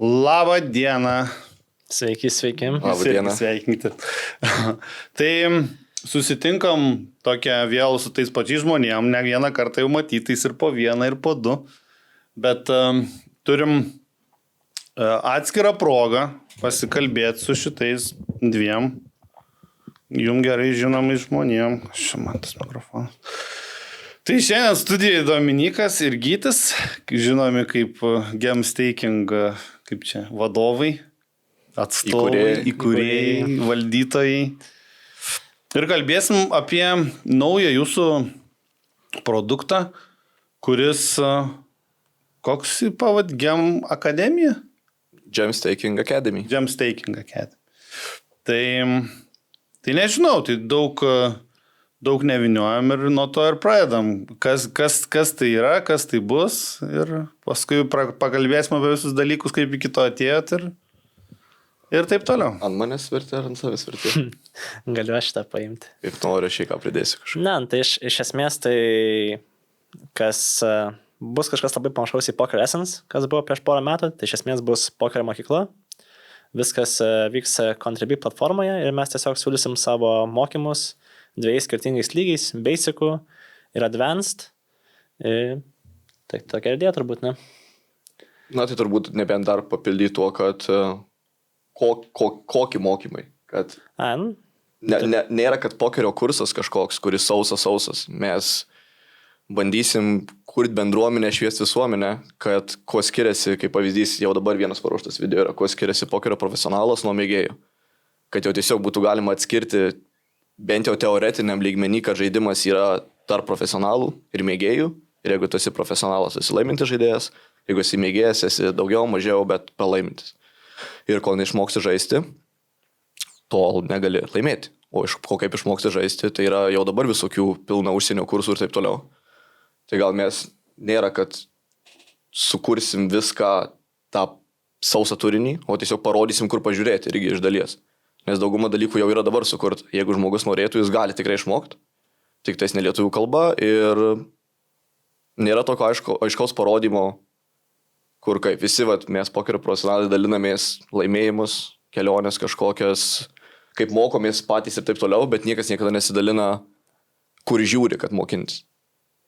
Labą dieną. Sveiki. Labą dieną. Sveikinti. Tai susitinkam tokia vėl su tais pačiais žmonėm, ne vieną kartą jau matytais ir po vieną, ir po du. Bet turim atskirą progą pasikalbėti su šitais dviem jums gerai žinomais žmonėm. Čia man tas mikrofonas. Tai šiandien studijoje Dominikas ir Gytis, žinomi kaip Gemstaking, kaip čia, vadovai, atstovai, įkūrėjai, valdytojai. Ir kalbėsim apie naują jūsų produktą, kuris, koks pavad, Gem Akademija? Gemstaking Academy. Gemstaking Academy. Tai nežinau, tai daug neviniojam ir nuo to ir pradedam. Kas tai yra, kas tai bus ir paskui pakalbėsime apie visus dalykus, kaip iki to atėjot ir taip toliau. Ant manęs verti ar ant savęs verti? Galiu aš tą paimti. Kaip noriu, aš ką pridėsiu kažką. Ne, tai iš esmės tai bus kažkas labai panašaus į Poker Essence, kas buvo prieš porą metų, tai iš esmės bus pokerio mokykla. Viskas vyks Contribui platformoje ir mes tiesiog siūlysim savo mokymus dviejais skirtingais lygiais, basicų ir advanced. Tai tokia idėja turbūt, ne? Na, tai turbūt nebent dar papildyti tuo, kad kokį mokymai. Kad nėra, kad pokerio kursas kažkoks, kuris sausas. Mes bandysim kurti bendruomenę, šviesti visuomenę, kad kuo skiriasi, kaip pavyzdys, jau dabar vienas paruoštas video yra, kuo skiriasi pokerio profesionalas nuo mėgėjų. Kad jau tiesiog būtų galima atskirti bent jau teoretiniam lygmenį, kad žaidimas yra tarp profesionalų ir mėgėjų. Ir jeigu tu esi profesionalas, esi laimintis žaidėjas, jeigu esi mėgėjas, esi daugiau, mažiau, bet palaimintis. Ir kol neišmoksti žaisti, tol negali laimėti. O kaip išmoksti žaisti, tai yra jau dabar visokių pilna užsienio kursų ir taip toliau. Tai gal mes nėra, kad sukursim viską tą sausą turinį, o tiesiog parodysim, kur pažiūrėti irgi iš dalies. Nes dauguma dalykų jau yra dabar sukurt. Jeigu žmogus norėtų, jis gali tikrai išmokti. Tik tais ne lietuvių kalba ir nėra tokio aiškaus parodymo, kur kaip visi, mes pokerio profesionalai dalinamės laimėjimus, kelionės kažkokias, kaip mokomės patys ir taip toliau, bet niekas niekada nesidalina, kur žiūri, kad mokintis.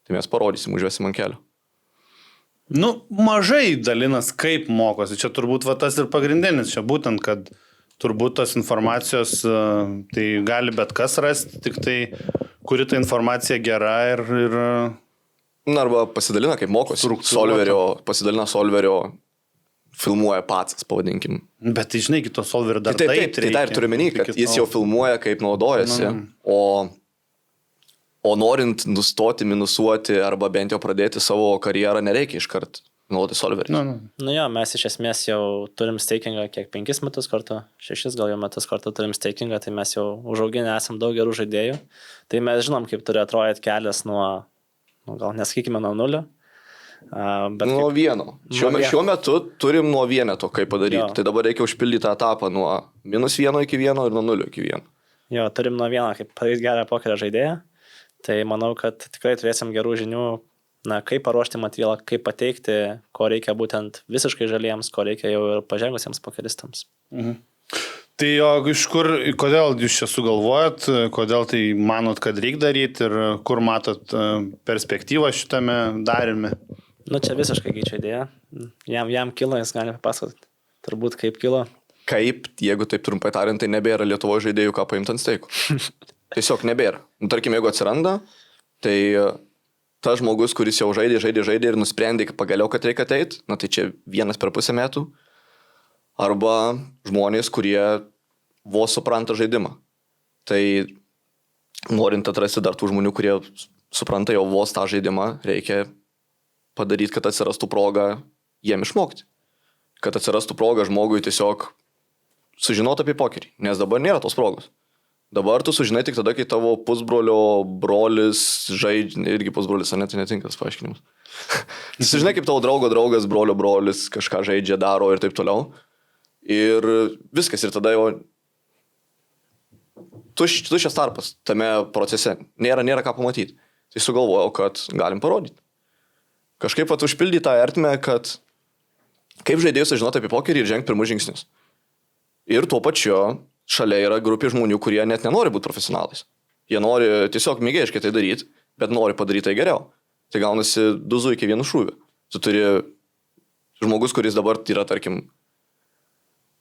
Tai mes parodysim, užvesim ant kelio. Mažai dalinas, kaip mokosi. Čia turbūt tas ir pagrindinis. Čia būtent, kad turbūt tos informacijos tai gali bet kas rasti, tik tai kuri ta informacija gera ir... Arba pasidalina, kaip mokosi. Pasidalina Solverio, filmuoja pats, pavadinkim. Bet tai žinai, kito Solverio dar taip reikia. Tai dar turiu menį, kad jis jau filmuoja, kaip naudojasi. O norint nustoti minusuoti arba bent jau pradėti savo karjerą, nereikia iškart naudoti Solverį. Mes iš esmės jau turim stakingą kiek 5 metus kartu, 6 gal jau metus kartu turim stakingą, tai mes jau užauginę esam daug gerų žaidėjų. Tai mes žinom, kaip turi atrodyti kelias gal nesakykime nuo 0. Nuo 1. Šiuo metu turim nuo 1 kaip padaryti. Jo. Tai dabar reikia užpildyti tą etapą nuo -1 iki 1 ir nuo 0 iki 1. Jo, turim nuo 1 kaip padaryti gerą pokerio žaidėją. Tai manau, kad tikrai turėsim gerų žinių, kaip paruošti materialą, kaip pateikti, ko reikia būtent visiškai žaliems, ko reikia jau ir pažengusiems pokeristams. Tai iš kur, kodėl jūs čia sugalvojat, kodėl tai manot, kad reikia daryti ir kur matot perspektyvą šitame darime? Čia visiškai Gyčio idėja. Jam kilo, jis gali papasakoti. Turbūt kaip kilo. Kaip, jeigu taip trumpai tariant, tai nebėra Lietuvoje žaidėjų, ką paimti ant steikų. Tiesiog nebėra. Tarkim, jeigu atsiranda, tai tas žmogus, kuris jau žaidė ir nusprendė pagaliau, kad reikia ateiti, tai čia 1,5 metų. Arba žmonės, kurie vos supranta žaidimą. Tai norint atrasti dar tų žmonių, kurie supranta jau vos tą žaidimą, reikia padaryti, kad atsirastų proga jiem išmokti. Kad atsirastų proga žmogui tiesiog sužinoti apie pokerį, nes dabar nėra tos progos. Dabar tu sužinai tik tada, kai tavo pusbrolio brolis žaidžia, irgi pusbrolis, ar ne, tai netinka tas paaiškinimas. Sužinai, kaip tavo draugo draugas, brolio brolis kažką žaidžia, daro ir taip toliau. Ir viskas, ir tada jau tuščias tarpas tame procese. Nėra ką pamatyti. Tai sugalvojau, kad galim parodyti. Kažkaip užpildyti tą ertmę, kad Kaip žaidėjus žinoti apie pokerį ir žengti pirmus žingsnius. Ir tuo pačiu šalia yra grupė žmonių, kurie net nenori būti profesionalais. Jie nori tiesiog mėgėjiškai tai daryti, bet nori padaryti tai geriau. Tai gaunasi 2 zuikiai vienu šūviu. Tu turi žmogus, kuris dabar yra, tarkim,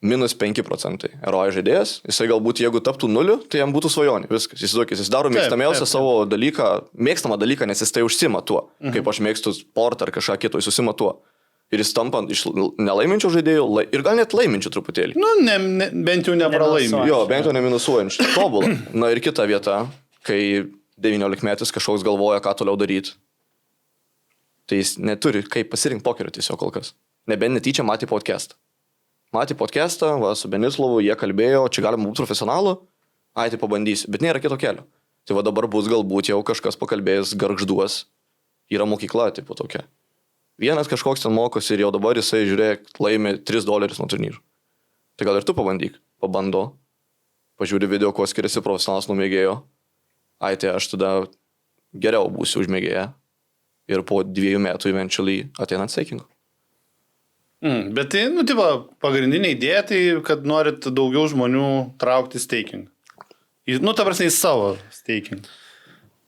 -5% eroja žaidėjas, jisai galbūt jeigu taptų 0, tai jam būtų svajonė, viskas. Jis daro mėgstamiausią savo dalyką, mėgstamą dalyką, nes jis tai užsima tuo. Kaip aš mėgstu sportą ar kažką kito, jis užsima tuo. Ir jis tampa iš nelaiminčių žaidėjų ir gal net laiminčių truputėlį. Nu, bent jau nepralaimė. Jo, bent jau neminusuojančių. Tobulą. Na ir kita vieta, kai 19-metis kažkoks galvoja, ką toliau daryti. Tai jis neturi kaip pasirinkti pokerio tiesiog kol kas. Nebent netyčia matė podcastą. Matė podcastą, su Benislovu, jie kalbėjo, čia galima būti profesionalu, tai pabandysi, bet nėra kito kelio. Tai va dabar bus galbūt jau kažkas pakalbėjęs gargžduos, yra mokykla, tipo tokia. Vienas kažkoks ten mokosi ir jau dabar jisai, žiūrėk, laimi $3 nuo turnyrų. Tai gal ir tu pabandyk, pabando, pažiūri video, kuo skiriasi profesionalas nuo mėgėjo, tai aš tada geriau būsiu už mėgėją ir po 2 metų eventually ateinant stakingo. Bet tai, tipo, pagrindinė idėja tai, kad norit daugiau žmonių traukti staking. Ta prasme, į savo staking.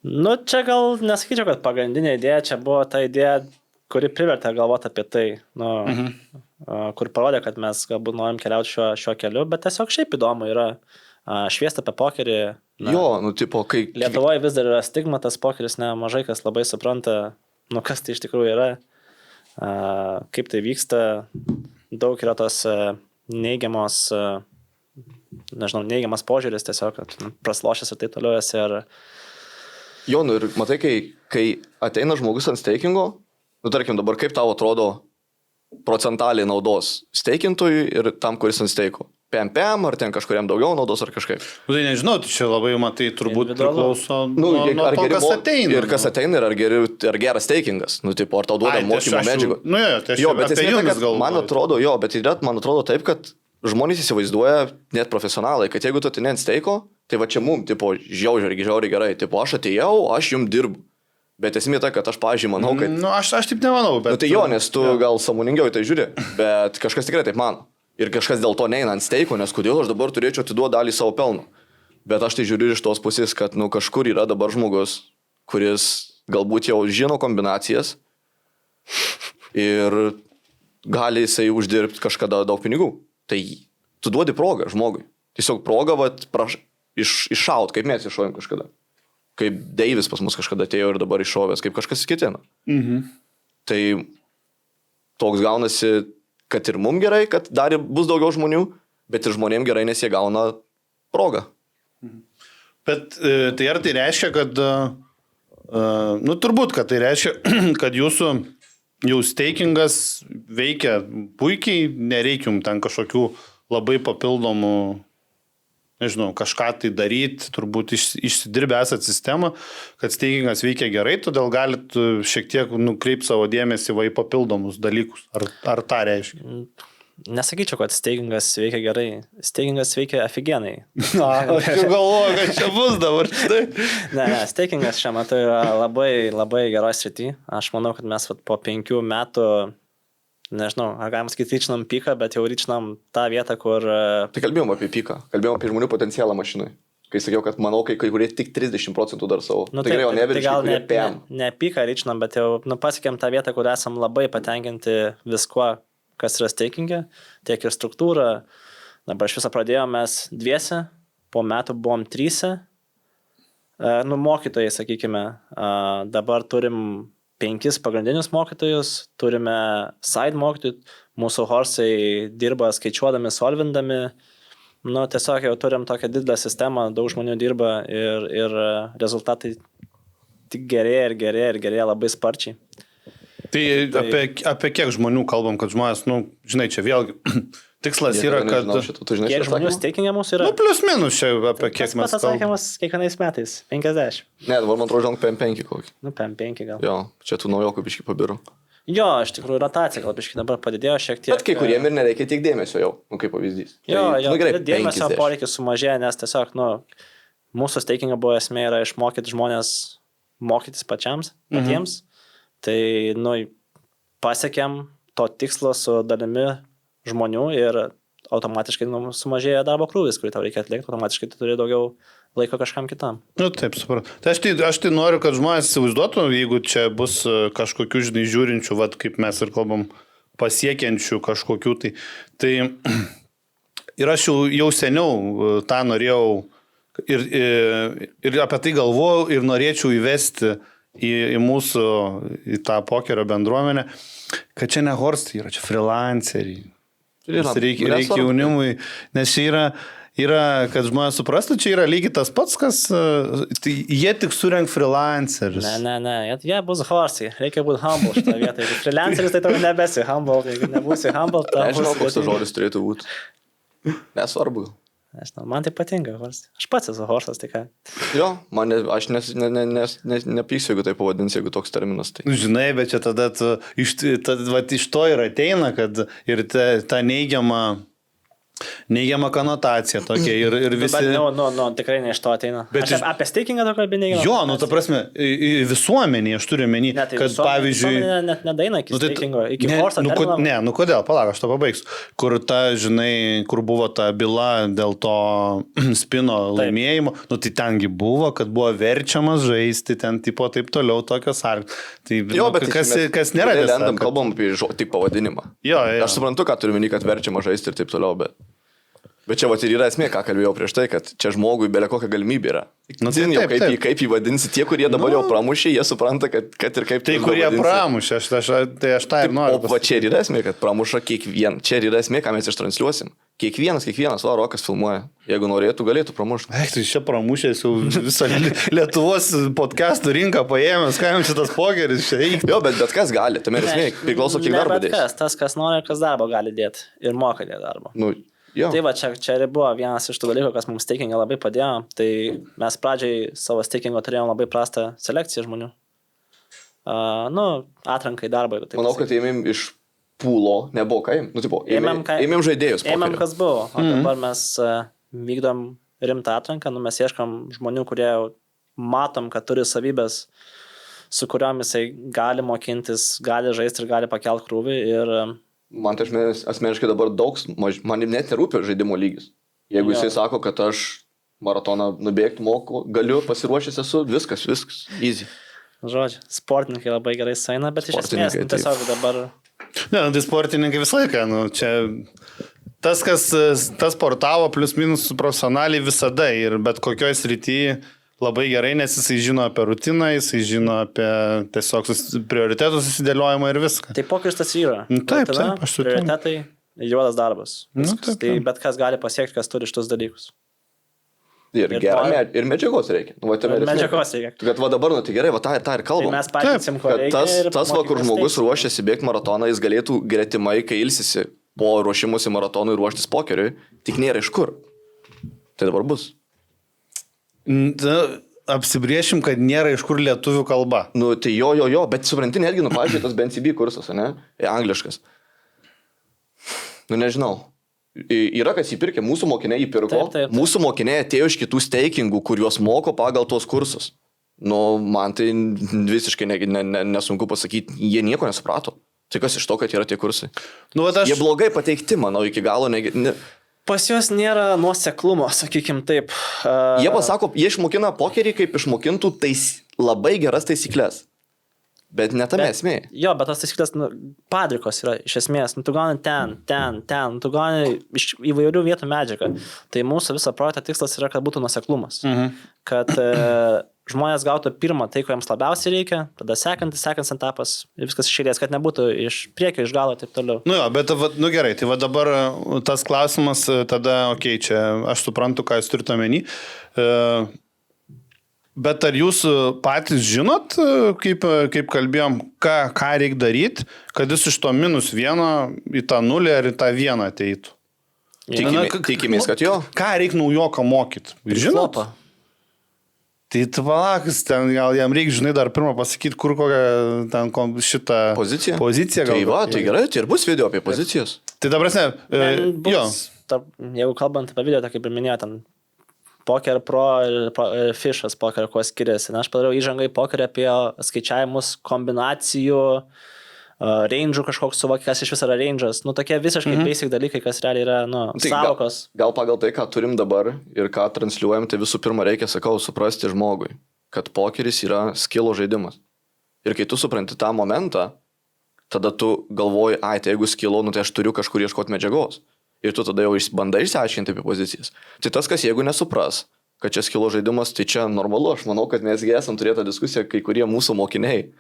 Čia gal nesakyčiau, kad pagrindinė idėja, čia buvo ta idėja, kuri privertė galvoti apie tai, kur parodė, kad mes galbūt norim keliauti šiuo keliu, bet tiesiog šiaip įdomu yra šviesti apie pokerį. Tipo, kai... Lietuvoje vis dar yra stigma, tas pokeris, mažai kas labai supranta, kas tai iš tikrųjų yra. Kaip tai vyksta, daug yra tos neigiamas požiūris tiesiog, kad praslošęs ir taip toliau esi. Ir matai, kai ateina žmogus ant stakingo, tarkim dabar kaip tau atrodo procentaliai naudos steikintojui ir tam, kuris ant steiko. PM, ar ten kažkuriam daugiau naudos ar kažkaip. Tai nežinau, tai čia labai, matai, turbūt priklauso nuo to, kas ateina. Ir kas ateina, ir ar geras steikingas. Tipo, ar tau duoda mokymo medžiagų. Bet man atrodo taip, kad žmonės įsivaizduoja net profesionalai, kad jeigu tu ateini ant steiko, tai va čia mum, tipo, žiauriai gerai. Tipo, aš atėjau, aš jums dirbu. Bet esmė ta, kad aš, pavyzdžiui, manau, kad... Aš taip nemanau, bet... Tai nes tu gal sąmoningiau tai žiūri, bet kažkas tikrai taip mano. Ir kažkas dėl to neina ant steiko, nes kodėl aš dabar turėčiau atiduoti dalį savo pelno. Bet aš tai žiūriu iš tos pusės, kad kažkur yra dabar žmogus, kuris galbūt jau žino kombinacijas ir gali jisai uždirbti kažkada daug pinigų. Tai tu duodi progą žmogui. Tiesiog progą iššaut, kaip mes iššovėm kažkada. Kaip Deivis pas mus kažkada atėjo ir dabar iššovęs, kaip kažkas kitina. Tai toks gaunasi, kad ir mum gerai, kad dar bus daugiau žmonių, bet ir žmonėm gerai, nes jie gauna progą. Bet tai ar tai reiškia, kad, turbūt, kad tai reiškia, kad jūsų jau stakingas veikia puikiai, nereikia jums ten kažkokių labai papildomų, nežinau, kažką tai daryti, turbūt išsidirbę esat sistemą, kad stakingas veikia gerai, todėl galit šiek tiek nukreipti savo dėmesį į papildomus dalykus. Ar tą reiškia? Nesakyčiau, kad stakingas veikia gerai. Stakingas veikia aфиgenai. Aš jau galvoju, kad čia bus dabar. Ne, stakingas šiuo metu yra labai, labai geroj srity. Aš manau, kad mes po 5 metų, nežinau, ar galim sakyti, ryčinam piką, bet jau ryčinam tą vietą, kur... Tai kalbėjom apie piką, kalbėjom apie žmonių potencialą mašinai. Kai sakiau, kad manau, kai kurie tik 30% dar savo. Tai gerai, o ne piką ryčinam, bet jau pasiekėm tą vietą, kur esam labai patenkinti viskuo, kas yra stakinge, tiek ir struktūra. Dabar iš viso pradėjome mes 2, po metų buvom 3, mokytojai, sakykime, dabar turim 5 pagrindinius mokytojus, turime side mokytojų, mūsų horsai dirba skaičiuodami, solvindami, tiesiog jau turim tokią didelę sistemą, daug žmonių dirba ir rezultatai tik gerėja labai sparčiai. Tai apie kiek žmonių kalbam, kad žmonės, žinai, čia vėlgi tikslas yra, kad... Kiek žmonių stakinge mūsų yra? Plius minus čia apie kiek mes kalbam. Tas atsakymas kiekvienais metais, 50. Ne, dabar man atrodo, žinok, PM5 kokį. PM5 gal. Jo, čia tų naujokų biškį pabiru. Jo, iš tikrųjų rotacija gal biškį dabar padidėjo šiek tiek. Bet kai kuriem ir nereikia tiek dėmesio jau, kaip pavyzdys. Jo, dėmesio poreikis sumažėja, nes tiesiog, mūsų stakingo buvo esmė yra išmokyti žmonės mokytis patiems. Tai, pasiekėm to tikslo su dalimi žmonių ir automatiškai sumažėja darbo krūvis, kurį tau reikia atlikti, automatiškai tu turi daugiau laiko kažkam kitam. Nu, taip, suprantu. Tai aš tai noriu, kad žmonės įsivaizduotų, jeigu čia bus kažkokių, žinai, žiūrinčių, vat, kaip mes ir kalbam, pasiekiančių kažkokių, tai ir aš jau seniau tą norėjau ir apie tai galvojau ir norėčiau įvesti į mūsų, į tą pokerio bendruomenę, kad čia ne horstai yra, čia freelanceriai. Reikia jaunimui, nes čia yra, kad žmonės suprastų, čia yra lygiai tas pats, kas tai jie tik surenk freelancerius. Ne, jie bus horsai, reikia būti humble šitą vietą. Jeigu freelanceris, tai tau nebesi humble, jeigu nebūsi humble, tai... Nežinau, koks tas žodis turėtų būti. Nesvarbu. Nežinau, man tai patinka horsai. Aš pats esu horsas, tai ką. Jo, aš nepyksiu, jeigu tai pavadins, jeigu toks terminas. Tai. Žinai, bet čia tada iš to ir ateina, kad ir ta neigiama konotacija tokia ir visi... Bet, tikrai ne iš to ateina. Bet apie stakingą to kalbė neigiamą. Jo, ta prasme, visuomenė, aš turiu menį, tai kad pavyzdžiui... Net nedaina iki stakingo, iki horso termino. Ne, kodėl, palauk, aš to pabaigsiu. Kur žinai, kur buvo ta byla dėl to spino laimėjimo, tai tengi buvo, kad buvo verčiamas žaisti, ten tipo taip toliau tokios sarkos. Tai, jo, bet kas nėra tiesa. Kalbam apie tik pavadinimą. Jo. Aš suprantu, ką turiu menį, kad verčiama žaisti ir taip toliau, Bet čia ir yra esmė, ką kalbėjau prieš tai, kad čia žmogui belia kokia galimybė yra. Kaip jį vadinsi, tie, kurie dabar jau pramušė, jie supranta, kad ir kaip tai kurie pramušė, tai aš tą ir noriu. O čia ir yra esmė, kad pramuša kiekvieną. Čia ir yra esmė, ką mes ištransliuosim. Kiekvienas, Rokas filmuoja. Jeigu norėtų, galėtų pramušti. Tai čia pramušęs jau visą Lietuvos podcastų rinką paėmęs, ką jums šitas pokeris čia reikia. Jo, bet kas gali, tam ir esmė, priklauso kiek darbo dės. Tas, kas nori, kas darbo gali dėti ir moka dėti darbo. Jo. Tai va, čia ir buvo vienas iš tų dalykų, kas mums stakingą labai padėjo. Tai mes pradžiai savo stakingo turėjom labai prastą selekciją žmonių. Atrankai darbą. Manau, kad ėmėm iš pūlo, nebuvo ką ėmėm žaidėjus. Ėmėm kas buvo. O dabar mes vykdom rimtą atranką, mes ieškam žmonių, kurie matom, kad turi savybės, su kuriuom jisai gali mokintis, gali žaisti ir gali pakelt krūvį. Ir man tai asmeniškai dabar man net nerūpia žaidimo lygis. Jeigu jisai sako, kad aš maratoną nubėgti moku, galiu, pasiruošęs esu, viskas, easy. Žodžiu, sportininkai labai gerai saina, bet iš esmės tiesiog dabar... Ne, tai sportininkai visą laiką, čia tas sportavo plius minus profesionaliai visada ir bet kokioj srityje labai gerai, nes jisai žino apie rutiną, jisai žino apie tiesiog prioritetų susidėliojimą ir viską. Tai pokeris tas yra. Taip, aš sutinku. Prioritetai, juodas darbas. Taip. Tai bet kas gali pasiekti, kas turi šitus dalykus. Ir medžiagos reikia. Medžiagos reikia. Bet dabar, tai gerai, tą ir kalbam. Tai mes patysim, ko reikia. Tas kur žmogus ruošiasi bėgti maratoną, jis galėtų gretimai, kai ilsisi po ruošimusi maratonui ruoštis pokeriui, tik nėra iš kur. Tai dabar bus. Apsibriešim, kad nėra iš kur lietuvių kalba. Tai jo, bet supranti, netgi, pavyzdžiui, tas BNCB kursas, ne? Angliškas. Nežinau. Yra, kas įpirkė, mūsų mokiniai įpirko, taip. Mūsų mokiniai atėjo iš kitų stakingų, kuriuos moko pagal tuos kursus. Man tai visiškai nesunku pasakyti, jie nieko nesuprato. Tai kas iš to, kad yra tie kursai? Jie blogai pateikti, manau, iki galo Pas juos nėra nuoseklumo, sakykim taip. Jie pasako, jie išmokina pokerį, kaip išmokintų labai geras taisyklės. Bet ne tame esmė. Jo, bet tas taisyklės padrikos yra iš esmės. Tu gauni ten, tu gauni iš įvairių vietų medžiagą. Tai mūsų viso projekto tikslas yra, kad būtų nuoseklumas. Kad žmonės gautų pirmą tai, ko jiems labiausiai reikia, tada sekantis etapas ir viskas išėlės, kad nebūtų iš priekio, iš galo ir taip toliau. Bet gerai, tai dabar tas klausimas, tada, čia aš suprantu, ką jūs turite omeny. Bet ar jūs patys žinot, kaip kalbėjom, ką reikia daryti, kad jis iš to -1 į tą 0 ar į tą 1 ateitų? Tikimės, kad jo. Ką reikia naujoką mokyti? Žinot? Tai palakas, ten gal jam reikia, žinai, dar pirmą pasakyti, kur kokią ten šitą poziciją gal. Tai va, tai gerai, tai ir bus video apie pozicijas. Tai dabar, jeigu kalbant apie video, tai kaip ir minėjau, ten Poker Pro ir Fishas Poker, kuo skiriasi. Aš padariau įžangą į pokerį apie skaičiavimus kombinacijų, range'ų kažkoks suvokia, kas iš vis yra range'as. Nu, tokie visiškai basic dalykai, kas realiai yra, nu, Tai savokos. gal pagal tai, ką turim dabar ir ką transliuojam, tai visų pirma reikia, sakau, suprasti žmogui, kad pokeris yra skilo žaidimas. Ir kai tu supranti tą momentą, tada tu galvoji, tai jeigu skilo, nu tai aš turiu kažkur ieškoti medžiagos. Ir tu tada jau bandai išsiaiškinti apie pozicijas. Tai tas, kas jeigu nesupras, kad čia skilo žaidimas, tai čia normalu. Aš manau, kad mes esam turėtą diskusiją, kai kurie mūsų mokiniai.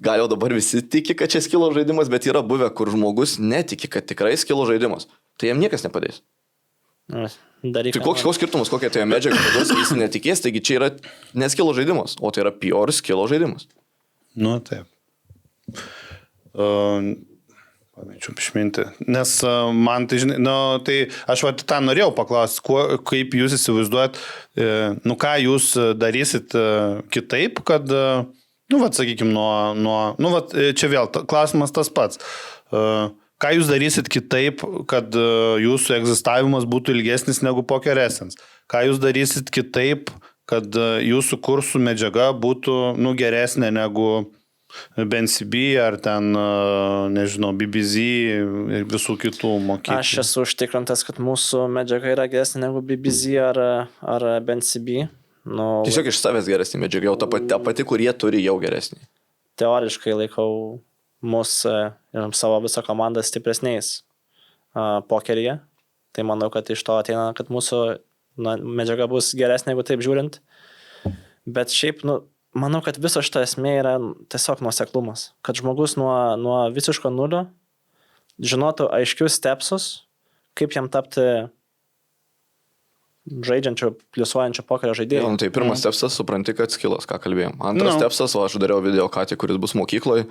Gal jau dabar visi tiki, kad čia skilo žaidimas, bet yra buvę, kur žmogus netiki, kad tikrai skilo žaidimas. Tai jam niekas nepadės. Daryk. Tai koks skirtumas, kokia tai medžiaga, kad jis netikės, taigi čia yra neskilo žaidimas, o tai yra pure skilo žaidimas. Nu, taip. Pamėčiau išminti. Nes man tai, žinai, nu, tai aš va tą norėjau paklausti, kaip jūs įsivaizduojat, nu ką jūs darysit kitaip, kad, nu, va, sakykime, nu, va, čia vėl klausimas tas pats. Ką jūs darysit kitaip, kad jūsų egzistavimas būtų ilgesnis negu Poker Essence? Ką jūs darysit kitaip, kad jūsų kursų medžiaga būtų, nu, geresnė negu BNCB ar ten, nežinau, BBZ ir visų kitų mokyklų? Aš esu užtikrintas, kad mūsų medžiaga yra geresnė negu BBZ ar BNCB. Nu, Tiesiog iš savęs geresnį medžiagą, jau ta pati, kurie turi jau geresnį. Teoriškai laikau mūsų ir savo visą komandą stipresniais pokeryje. Tai manau, kad iš to ateina, kad mūsų medžiaga bus geresnė, jeigu taip žiūrint. Bet šiaip, nu, manau, kad viso šito esmė yra tiesiog nuoseklumas. Kad žmogus nuo visiško nulio žinotų aiškius stepsus, kaip jam tapti žaidžiančio, pliusuojančio pokerio žaidėjų. Tai pirmas stepsas, supranti, kad skilas, ką kalbėjom. Antras stepsas, o aš dariau video ką tik, kuris bus mokykloje,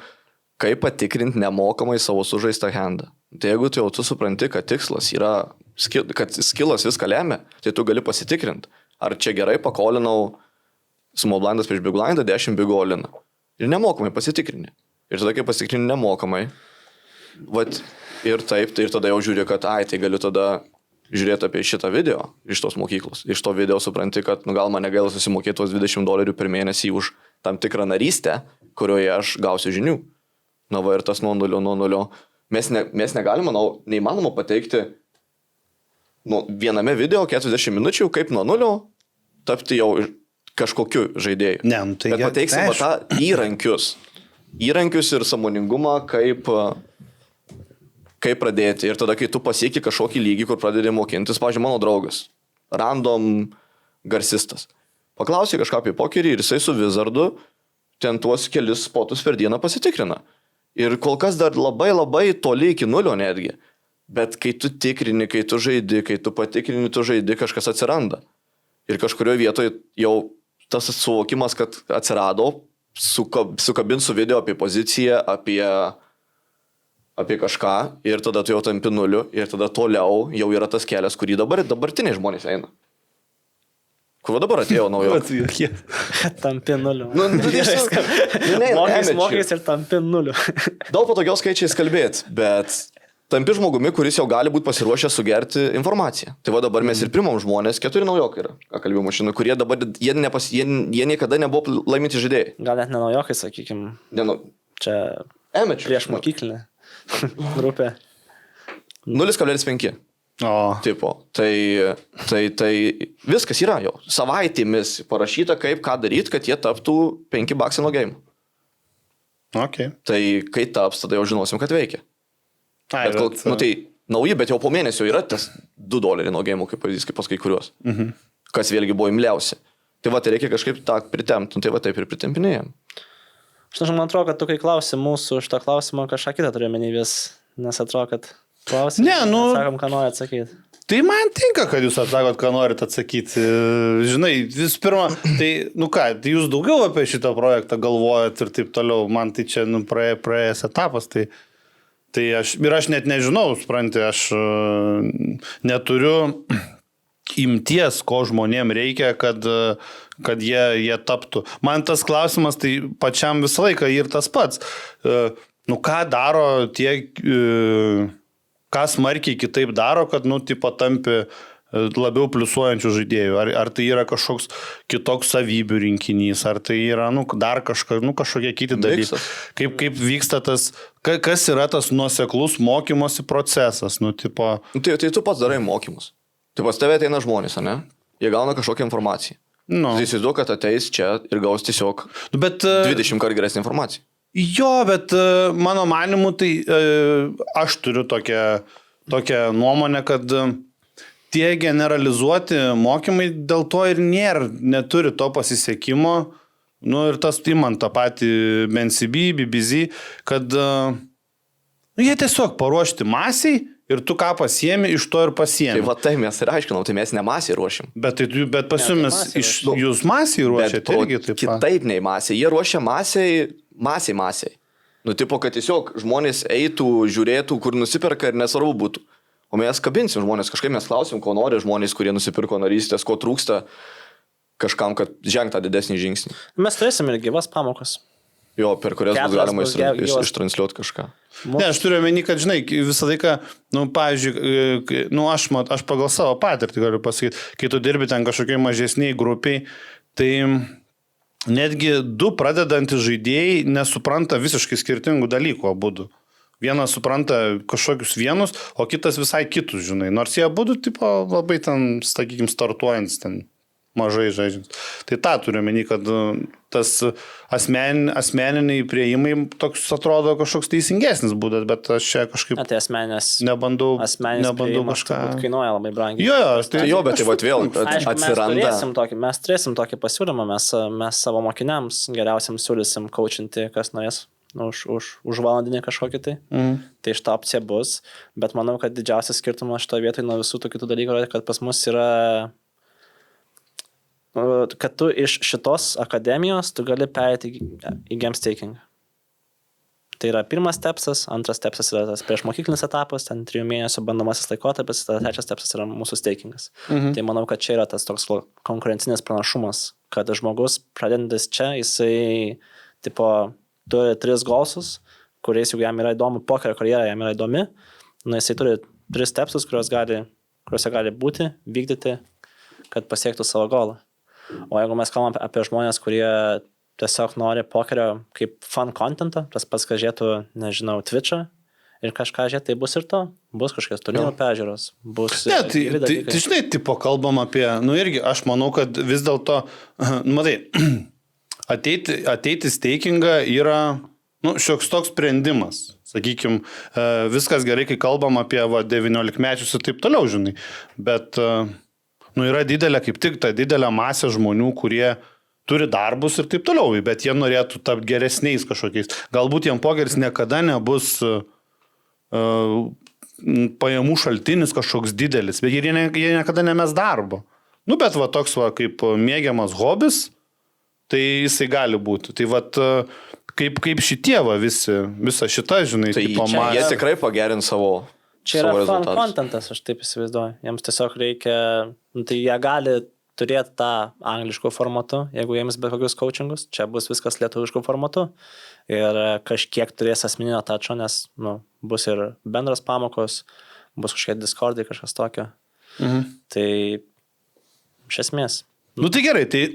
kaip patikrinti nemokamai savo sužaistą handą. Tai jeigu tu supranti, kad tikslas yra, kad skilas viską lemia, tai tu gali pasitikrinti, ar čia gerai pakolinau small blindas prieš big blindą 10 big all-iną. Ir nemokamai pasitikrini. Ir tada, kai pasitikrini nemokamai, vat, ir taip, tai ir tada jau žiūri, kad tai galiu tada žiūrėti apie šitą video iš tos mokyklos. Iš to video supranti, kad gal man negaila susimokėti tos $20 per mėnesį už tam tikrą narystę, kurioje aš gausiu žinių. Na va, ir tas nuo nulio. Mes negalime, manau, neįmanoma pateikti viename video 40 minučių, kaip nuo nulio tapti jau kažkokiu žaidėju. Ne, nu, tai bet pateiksim tą įrankius ir sąmoningumą, kaip pradėti. Ir tada, kai tu pasieki kažkokį lygį, kur pradedi mokintis, pavyzdžiui, mano draugas, random garsistas, paklausė kažką apie pokerį ir jisai su Wizardu ten tuos kelis spotus per dieną pasitikrina. Ir kol kas dar labai labai toli iki nulio netgi. Bet kai tu tikrini, kai tu žaidi, kai tu patikrini, tu žaidi, kažkas atsiranda. Ir kažkurioje vietoje jau tas suvokimas, kad atsirado, sukabinsiu video apie poziciją, apie kažką ir tada tu jau tampi nuliu ir tada toliau jau yra tas kelias, kurį dabartiniai žmonės eina. Kur dabar atėjo naujo? Tampi nuliu. Mokys ir tampi nuliu. Daug patogiaus skaičiais kalbėti, bet tampi žmogumi, kuris jau gali būti pasiruošęs sugerti informaciją. Tai va dabar mes ir primam žmonės, 4 naujokai yra, kalbėjimo mašinų, kurie dabar, jie niekada nebuvo laiminti žaidėjai. Gal net ne naujokai, sakykime. Čia prieš mokyklinę grupę. 0,5. Tipo, tai viskas yra jau. Savaitėmis parašyta, kaip ką daryti, kad jie taptų $5 nuo game. Okay. Tai kai taps, tada jau žinosim, kad veikia. Tai nauji, bet jau po mėnesio yra tas $2 nuo game, kaip pavyzdys, kaip pas kai kuriuos. Kas vėlgi buvo imliausi. Tai va, tai reikia kažkaip tą pritempt, tai va taip ir pritempinėjom. Aš man atrodo, kad tu kai klausi mūsų šitą klausimą, kažką kitą turiu menį vis, nes atrodo, kad klausim, sakom, ką nori atsakyti. Tai man tinka, kad jūs atsakot, ką norit atsakyti. Žinai, vis pirma, tai, tai jūs daugiau apie šitą projektą galvojat ir taip toliau. Man tai čia praėjęs etapas, tai aš net nežinau, supranti, aš neturiu imties, ko žmonėm reikia, kad jie taptų. Man tas klausimas, tai pačiam visą laiką ir tas pats. Ką daro tie, ką smarkiai kitaip daro, kad, tampi labiau pliusuojančių žaidėjų. Ar tai yra kažkoks kitoks savybių rinkinys, ar tai yra dar kažkokie kiti dalykai. Kaip vyksta tas, kas yra tas nuoseklus mokymosi procesas. Tai tu pats darai mokymus. Tai pas tave ateina žmonės, ne? Jie gauna kažkokią informaciją. Tai įsivaizduoju, kad ateis čia ir gaus tiesiog 20 kartų geresnį informaciją. Jo, bet mano manimu, tai aš turiu tokią nuomonę, kad tie generalizuoti mokymai dėl to ir neturi to pasisekimo. Ir tas imant tą patį MNCB, BBC, kad jie tiesiog paruošti masiai ir tu ką pasiemi, iš to ir pasiemi. Tai mes ir aiškinau, tai mes ne masiai ruošim. Bet pas jumis jūs masiai ruošiate irgi taip pat. Kitaip nei masiai. Jie ruošia masiai. Tipo, kad tiesiog žmonės eitų, žiūrėtų, kur nusiperka ir nesvarbu būtų. O mes kabinsim žmonės, kažkaip mes klausim, ko nori žmonės, kurie nusipirko narystės, ko trūksta kažkam, kad žengta didesnį žingsnį. Mes turėsim ir gyvas pamokas. Jo, per kurias bus galima ištransliuoti kažką. Ne, aš turiu omeny, kad, žinai, visą laiką, pavyzdžiui, aš pagal savo patirtį galiu pasakyti, kai tu dirbi ten kažkokiai mažesniai grupiai, tai netgi du pradedantys žaidėjai nesupranta visiškai skirtingų dalykų abudu. Vienas supranta kažkokius vienus, o kitas visai kitus, žinai. Nors jie abudu, tipo, labai ten, sakykim, startuojantys ten. Mažai žaidžiant. Tai tą turiu meni, kad tas asmeniniai prieimai toks atrodo kažkoks teisingesnis būdas, bet aš čia kažkaip tai asmeninės nebandau kažką. Kainuoja labai brangiai. Jo, bet tai vėl atsiranda. Mes turėsim tokį pasiūlymą, mes savo mokiniams geriausiam siūlysim coachinti, kas norės už valandinį kažkokį tai. Tai iš to opcija bus, bet manau, kad didžiausias skirtumas šitoje vietoje nuo visų tų kitų dalykų yra, kad pas mus yra kad tu iš šitos akademijos tu gali perėti į game staking. Tai yra pirmas stepsas, antras stepsas yra tas prieš mokyklinis etapas, ten 3 mėnesių bandomasis laikotarpis, trečias stepsas yra mūsų stakingas. Tai manau, kad čia yra tas toks konkurencinis pranašumas, kad žmogus pradedantis čia, jisai tipo turi 3 golsus, kuriais jau jam yra įdomu, pokerio karjera jam yra įdomi, jisai turi 3 stepsus, kuriuose gali būti, vykdyti, kad pasiektų savo golą. O jeigu mes kalbam apie žmonės, kurie tiesiog nori pokerio kaip fun contentą, tas pats, kad žiūrėtų, nežinau, Twitch'ą ir kažką žiūrėtų, tai bus ir to. Bus kažkokios turnyrų peržiūros. Bus tai žinai, tipo kalbam apie, irgi, aš manau, kad vis dėlto, matai, ateiti stakingą yra, šioks toks sprendimas. Sakykime, viskas gerai, kai kalbam apie 19-mečius ir taip toliau, žinai. Bet yra didelė, kaip tik ta didelė masė žmonių, kurie turi darbus ir taip toliau, bet jie norėtų tapti geresniais kažkokiais. Galbūt jiem pokeris niekada nebus pajamų šaltinis kažkoks didelis, bet jie niekada nemes darbo. Bet toks kaip mėgiamas hobis, tai jisai gali būti. Tai kaip šitie visa šita, žinai, tai jie tikrai pagerins savo. Čia yra fun contentas, aš taip įsivaizduoju. Jiems tiesiog reikia, tai jie gali turėti tą angliškų formatu, jeigu jiems bet kokius coachingus, čia bus viskas lietuviškų formatu ir kažkiek turės asmeninio tačo, nes bus ir bendras pamokos, bus kažkokie Discordai, kažkas tokio. Tai iš esmės. Tai gerai, tai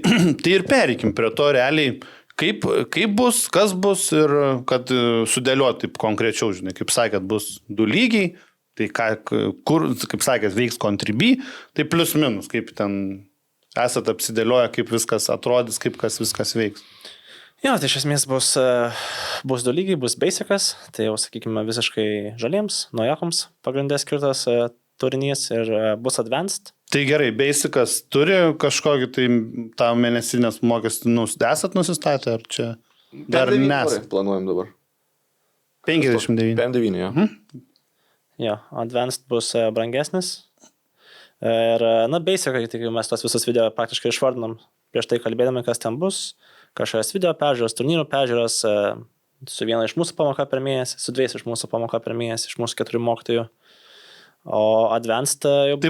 ir pereikim prie to realiai, kaip bus, kas bus ir kad sudėlioti taip konkrečiau, žinai, kaip sakėt, bus 2 lygiai, tai kur, kaip sakėt, veiks contribui, tai plius minus, kaip ten esat apsidėlioję, kaip viskas atrodys, kaip viskas veiks. Jo, tai iš esmės bus 2 lygiai, bus basicas, tai jau, sakykime, visiškai žaliems, naujokams pagrindė skirtas turinys ir bus advanced. Tai gerai, basicas turi kažkokį tai tą mėnesinės mokestį esat nusistatę, ar čia dar nes? Planuojam dabar. 59. 59, jo. Jo, advanced bus brangesnis. Ir, basicai, tai mes tos visus video praktiškai išvardinom prieš tai kalbėdami, kas ten bus, kažkokios video peržiūros, turnyrų peržiūros, su viena iš mūsų pamoka per mėnesį, su 2 iš mūsų pamoka per mėnesį, iš mūsų 4 mokytojų. O advanced jau bus...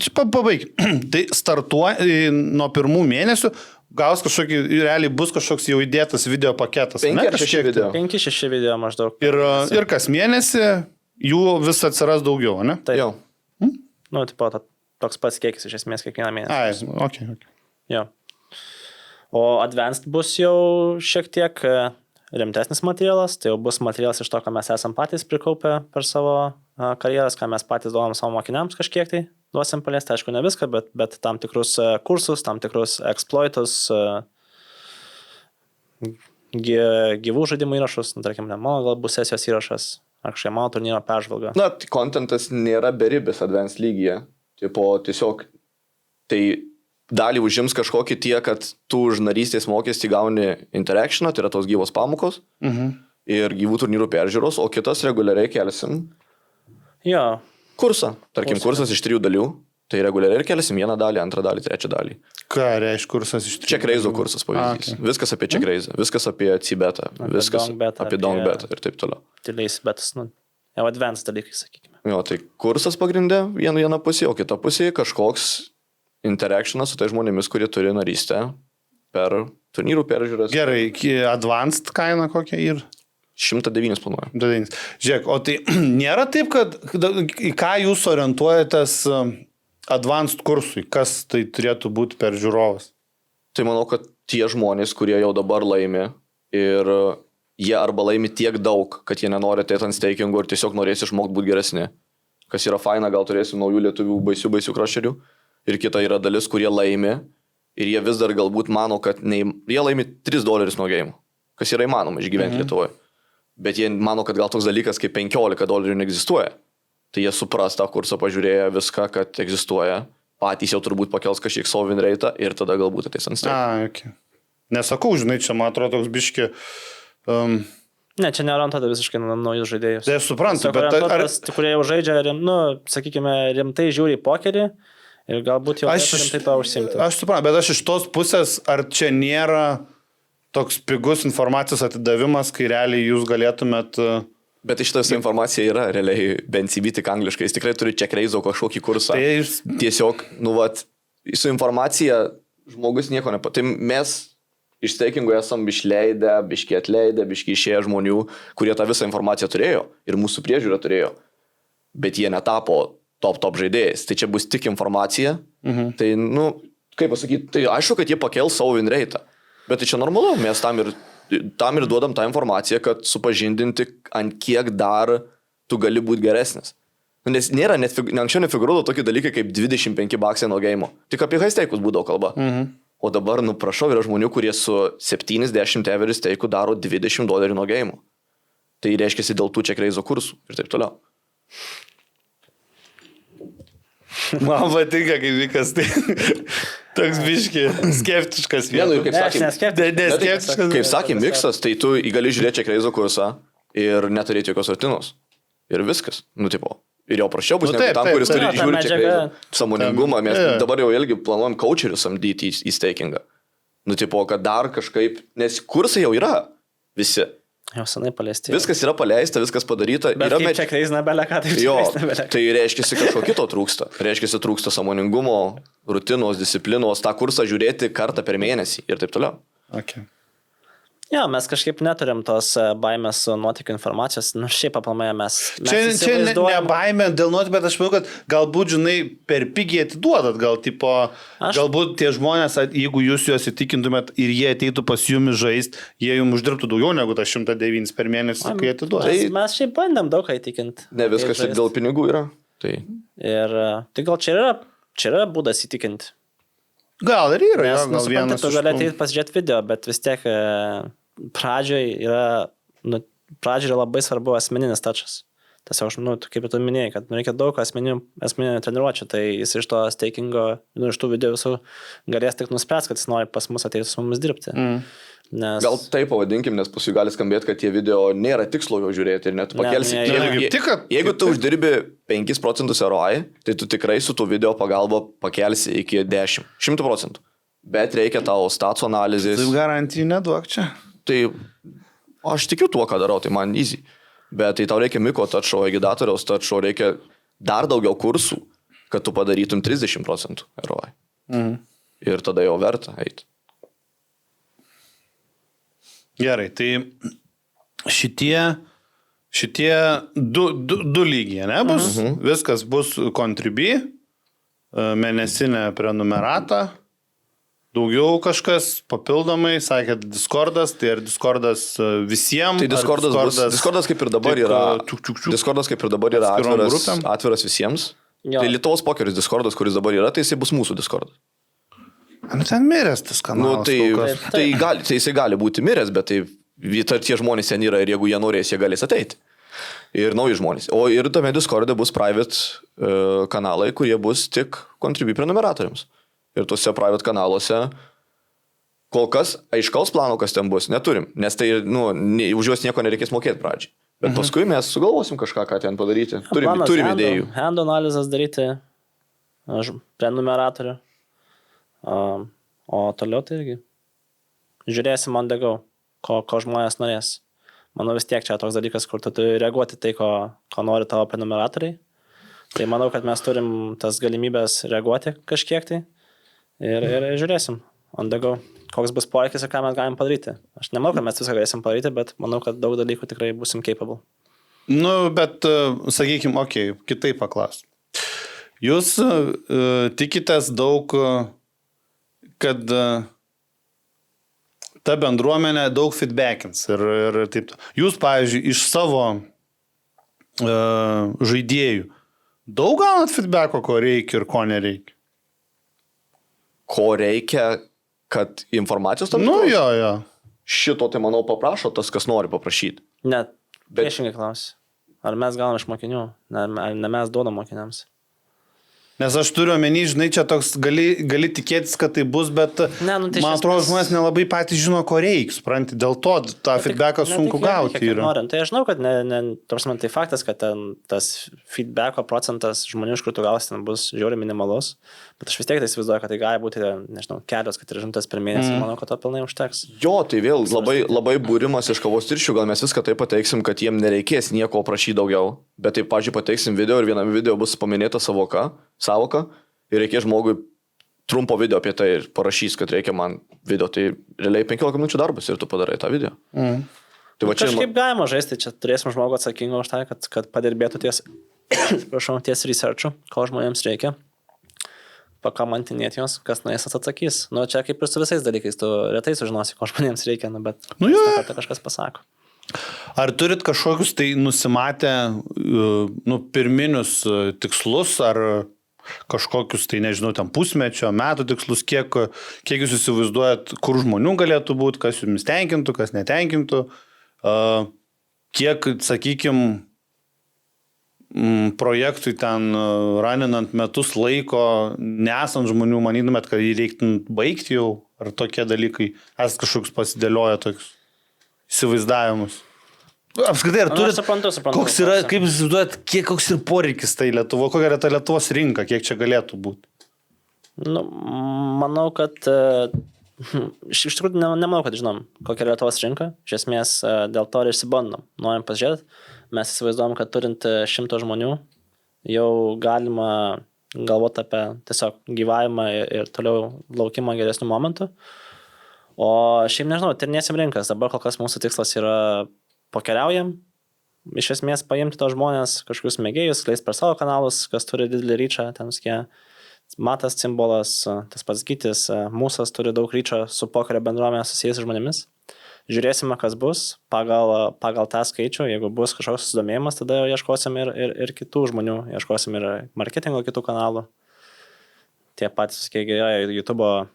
Tai pabaig. Tai startuoja nuo 1 mėnesių, gaus kažkokį, realiai bus kažkoks jau įdėtas video paketas. 5-6 video maždaug. Ir kas mėnesį jų vis atsiras daugiau, ne? Taip. Jau. toks pats kiekis iš esmės kiekvieną mėnesį. Ai, okay. Jo. O Advanced bus jau šiek tiek rimtesnis materialas, tai jau bus materialas iš to, ką mes esam patys prikaupę per savo karjeras, ką mes patys duodam savo mokiniams kažkiek tai, duosim paliesti, aišku, ne viską, bet tam tikrus kursus, tam tikrus exploitus, gyvų žaidimų įrašus, tarkim, ne mano galbūt sesijos įrašas, ar kažkaip mano turnyro peržvalga. Na, kontentas nėra beribis Advanced lygyje. Tiesiog tai dalį užims kažkokį tiek, kad tu už narystės mokestį gauni interactioną, tai yra tos gyvos pamokos ir gyvų turnyrų peržiūros, o kitas reguliariai kelsim kursą. Tarkim, kursas iš 3 dalių, tai reguliariai ir kelsim 1 dalį, 2 dalį, 3 dalį. Ką reiškia kursas iš 3? Check Raise kursas pavyzdys. Okay. Viskas apie Check Raise, viskas apie C-betą, viskas apie Dong betą ir taip toliau. Tyliais betas, jau advanced dalykai, sakykime. Jo, tai kursas pagrindė viena pusė, o kita pusė kažkoks interactionas su tai žmonėmis, kurie turi narystę per turnyrų peržiūras. Gerai, advanced kaina kokia ir? 109 planuoja. 109. Žiūrėk, o tai nėra taip, kad į ką jūs orientuojatės advanced kursui? Kas tai turėtų būti per žiūrovas? Tai manau, kad tie žmonės, kurie jau dabar laimi ir jie arba laimi tiek daug, kad jie nenori atėti ant stakingo ir tiesiog norės išmokti būti geresni. Kas yra faina, gal turėsim naujų lietuvių baisių krašerių. Ir kita yra dalis, kurie laimi ir jie vis dar galbūt mano, kad jie laimi $3 nuo game, kas yra įmanoma išgyventi Lietuvoje. Bet jie mano, kad gal toks dalykas kaip $15 neegzistuoja. Tai jie supras tą kursą pažiūrėję viską, kad egzistuoja. Patys jau turbūt pakels kažkiek savo win rate ir tada galbūt ateis ant stake. Okay. Nesakau, žinai, čia man atrodo toks biški... Ne, čia neorientuota visiškai naujus žaidėjus. Tai aš suprantu, bet kurie jau žaidžia, sakykime, rimtai žiūri į pokerį ir galbūt jau rimtai to užsiimti. Aš suprantu, bet aš iš tos pusės, ar čia nėra toks pigus informacijos atidavimas, kai realiai jūs galėtumėt... Bet iš tos informacija yra realiai BNCB tik angliškai, jis tikrai turi Check Raise kažkokį kursą. Tai tiesiog, su informacija žmogus nieko Tai mes iš stakingo esam išleidę, biški atleidę, biški išėję žmonių, kurie tą visą informaciją turėjo ir mūsų priežiūrą turėjo, bet jie netapo top žaidėjais. Tai čia bus tik informacija. Tai, kaip pasakyti, tai aišku, kad jie pakels savo win rate. Bet tai čia normalu, mes tam ir duodam tą informaciją, kad supažindinti, ant kiek dar tu gali būti geresnis. Nes nėra, anksčiau nefigūruodavo tokie dalykai kaip $25 nuo game. Tik apie high stake'us būdavo kalba. O dabar, prašau, yra žmonių, kurie su 70 average stake'u daro $20 nuo game. Tai reiškia dėl tų Check Raise kursų ir taip toliau. Man patinka, kaip vykas tai toks biški skeptiškas. Kaip sakė Miksas, tai tu gali žiūrėti Check Raise kursą ir neturėti jokios rutinos. Ir viskas. Ir jau prašiau bus negu tam, kuris turi žiūrėti Check Raise. Sąmoningumą. Mes dabar jau ilgi planuojam coacherius samdyti į stakingą. Kad dar kažkaip, nes kursai jau yra visi. Jau senai paleisti. Viskas yra paleista, viskas padaryta. Bet yra Check Raise nebele ką, tai reiškia, kažko kito trūksta. Reiškia, trūksta sąmoningumo, rutinos, disciplinos, tą kursą žiūrėti kartą per mėnesį ir taip toliau. Okay. Jo, mes kažkaip neturim tos baimės su nuotykių informacijos, šiaip aplamai mes čia ne baimė dėl nuotykių, bet aš manau, kad galbūt, žinai, per pigiai atiduodat, galbūt tie žmonės, jeigu jūs juos įtikintumėt ir jie ateitų pas jumis žaisti, jie jums uždirbtų daugiau negu tą 109 per mėnesį, kai atiduodat. Mes šiaip bandėm daug ką įtikinti. Ne viskas ir dėl pinigų yra. Tai gal čia yra būdas įtikinti. Gal ir yra, gal vienas. Tu gali ateiti pasižiūrėti video, bet vis tiek pradžioje yra labai svarbu asmeninis touchas. Tiesiog, kaip tu minėjai, kad reikia daug asmeninių treniruočių, tai jis iš to stakingo, iš tų video visų galės tik nuspręs, kad jis nori pas mus ateiti su mumis dirbti. Nes... Gal taip pavadinkim, nes paskui gali skambėti, kad tie video nėra tikslo jo žiūrėti ir net pakelsi. Jeigu tu uždirbi 5% ROI, tai tu tikrai su tų video pagalba pakelsi iki 100%. Bet reikia tavo statų analizės. Taip garantijų neduok čia. Tai aš tikiu tuo, ką darau, tai man easy. Bet tai tau reikia Miko toucho, Egidatoriaus toucho, reikia dar daugiau kursų, kad tu padarytum 30% ROI. Ir tada jau verta eiti. Gerai, tai šitie du lygiai, ne, bus? Viskas bus contribui, mėnesinę prenumeratą. Daugiau kažkas papildomai, sakė Discordas, tai ar Discordas visiems? Tai Discordas kaip ir dabar yra. Discordas kaip ir dabar yra atviras visiems. Jo. Tai Lietuvos pokeris Discordas, kuris dabar yra, tai jisai bus mūsų Discordas. Ten miręs tas kanalas. Tai jisai gali būti miręs, bet tai tie žmonės ten yra ir jeigu jie norės, jie galės ateiti. Ir nauji žmonės. O ir tame Discorde bus private kanalai, kurie bus tik Contribui prenumeratoriams. Ir tuose private kanaluose kol kas aiškaus plano, kas ten bus, neturim. Nes tai, už juos nieko nereikės mokėti pradžiai. Bet paskui mes sugalvosim kažką, ką ten padaryti. Turim idėjų. Hand analizas daryti, prenumeratorių. O toliau tai irgi. Žiūrėsim on the go, ko žmonės norės. Manau vis tiek čia toks dalykas, kur tu turi reaguoti tai, ko nori tavo prenumeratoriai. Tai manau, kad mes turim tas galimybės reaguoti kažkiek tai. Ir žiūrėsim on the go. Koks bus poreikis ir ką mes galim padaryti. Aš nemanau, kad mes viską galėsim padaryti, bet manau, kad daug dalykų tikrai būsim capable. Bet, sakykime, kitaip paklaus. Jūs tikitės daug, kad ta bendruomenė daug feedbackins ir taip. Jūs, pavyzdžiui, iš savo žaidėjų daug gaunat feedbacko, ko reikia ir ko nereikia? Ko reikia, kad informacijos tam jo. Šito, tai manau, paprašo tas, kas nori paprašyti. Net priešingai klausi. Ar mes gaunam iš mokinių? Ne mes duodam mokiniams. Nes aš turiu omeny, žinai, čia toks gali tikėtis, kad tai bus, bet tai man atrodo, žmonės nelabai patys žino, ko reikia, supranti, dėl to tą feedbacką sunku gauti yra. Tai aš žinau, kad tai faktas, kad tas feedbacko procentas žmonių, iš kur tu gausi, ten bus žiauriai minimalus, bet aš vis tiek tai įsivaizduoju, kad tai gali būti, nežinau, kelios, kad ir žinutės per mėnesį, manau, kad to pilnai užteks. Jo, tai vėl labai būrimas iš kavos tirščių, gal mes viską taip pateiksim, kad jiem nereikės nieko prašyti daugiau, bet taip, pavyzdžiui, pateiksim video ir viename video bus paminėta savoka ir reikės žmogui trumpo video apie tai ir parašys, kad reikia man video, tai realiai 15 minučių darbas ir tu padarai tą video. Tai kažkaip galima žaisti, čia turėsim žmogų atsakingą už tai, kad padirbėtų ties researchu, ko žmonėms reikia, pakamantinėti jos, kas nuės atsakys. Čia kaip ir su visais dalykais, tu retai sužinosi, ko žmonėms reikia, bet kažkas pasako. Ar turit kažkokius tai nusimatę pirminius tikslus, ar kažkokius tai, nežinau, ten pusmečio, metų tikslus, kiek jūs įsivaizduojat, kur žmonių galėtų būti, kas jumis tenkintų, kas netenkintų, kiek, sakykime, projektui ten raninant metus laiko, nesant žmonių, manytumėt, kad jį reiktų baigti jau, ar tokie dalykai, esat kažkoks pasidėlioja tokius įsivaizdavimus. Apskritai, ar turit, koks yra, kaip jūs įsivaizduojat, koks yra poreikis tai Lietuvo, kokia yra ta Lietuvos rinka, kiek čia galėtų būti? Manau, kad iš tikrųjų nemanau, kad žinom, kokia yra Lietuvos rinka. Iš esmės, dėl to ir išsibandom. Norim pasižiūrėti, mes įsivaizduojam, kad turint 100 žmonių, jau galima galvoti apie tiesiog gyvavimą ir toliau laukimą geresnių momentų. O šiaip nežinau, tyrinėsim rinkas. Dabar kol kas mūsų tikslas yra pokeriaujam. Iš esmės paimti tos žmonės, kažkokius mėgėjus, skleis per savo kanalus, kas turi didelį ryčą, ten skie Matas Cimbolas, tas pats Gytis, Mūsas turi daug ryčio su pokerio bendruomenė susijęs žmonėmis. Žiūrėsime, kas bus pagal tą skaičių. Jeigu bus kažkoks susidomėjimas, tada ieškosim ir kitų žmonių, ieškosim ir marketingo kitų kanalų. Tie patys, skie YouTube'o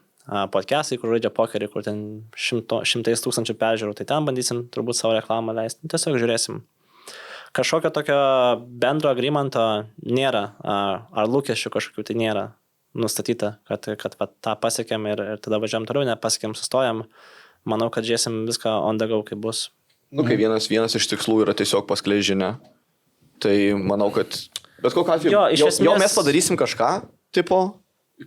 podcastai, kur žaidžia pokerį, kur ten šimtais tūkstančių peržiūrų, tai ten bandysim turbūt savo reklamą leisti. Tiesiog žiūrėsim. Kažkokio tokio bendro agreemento nėra, ar lūkesčių kažkokių tai nėra nustatyta, kad tą pasiekėm ir tada važiuojam toliau, nepasiekėm, sustojam. Manau, kad žiūrėsim viską on the go, kaip bus. Kai vienas iš tikslų yra tiesiog paskleist žinią, tai manau, kad bet kokiu atveju jau mes padarysim kažką, tipo,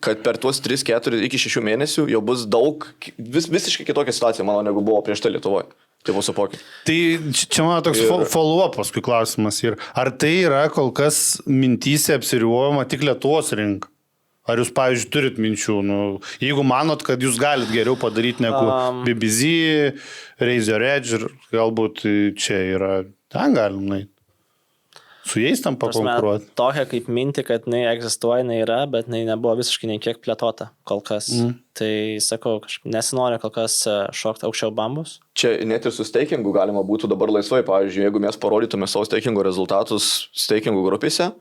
kad per tuos 3, 4 iki 6 mėnesių jau bus daug, visiškai kitokia situacija, manau, negu buvo prieš tai Lietuvoje. Tai bus su pokeriu. Tai čia mano toks follow-up paskui klausimas. Ar tai yra kol kas mintyse apsiribuojama tik Lietuvos rinka? Ar jūs, pavyzdžiui, turit minčių? Jeigu manot, kad jūs galit geriau padaryti negu BBC, Raise Your Edge, ir galbūt čia yra, ten galim nueiti. su jais tam pakonkuruoti. Tokia kaip minti, kad jinai egzistuoja, jinai yra, bet jinai nebuvo visiškai nei kiek plėtota kol kas. Tai sakau, nesinori kol kas šokti aukščiau bambus. Čia net ir su stakingu galima būtų dabar laisvai, pavyzdžiui, jeigu mes parodytume savo stakingo rezultatus stakingo grupėse,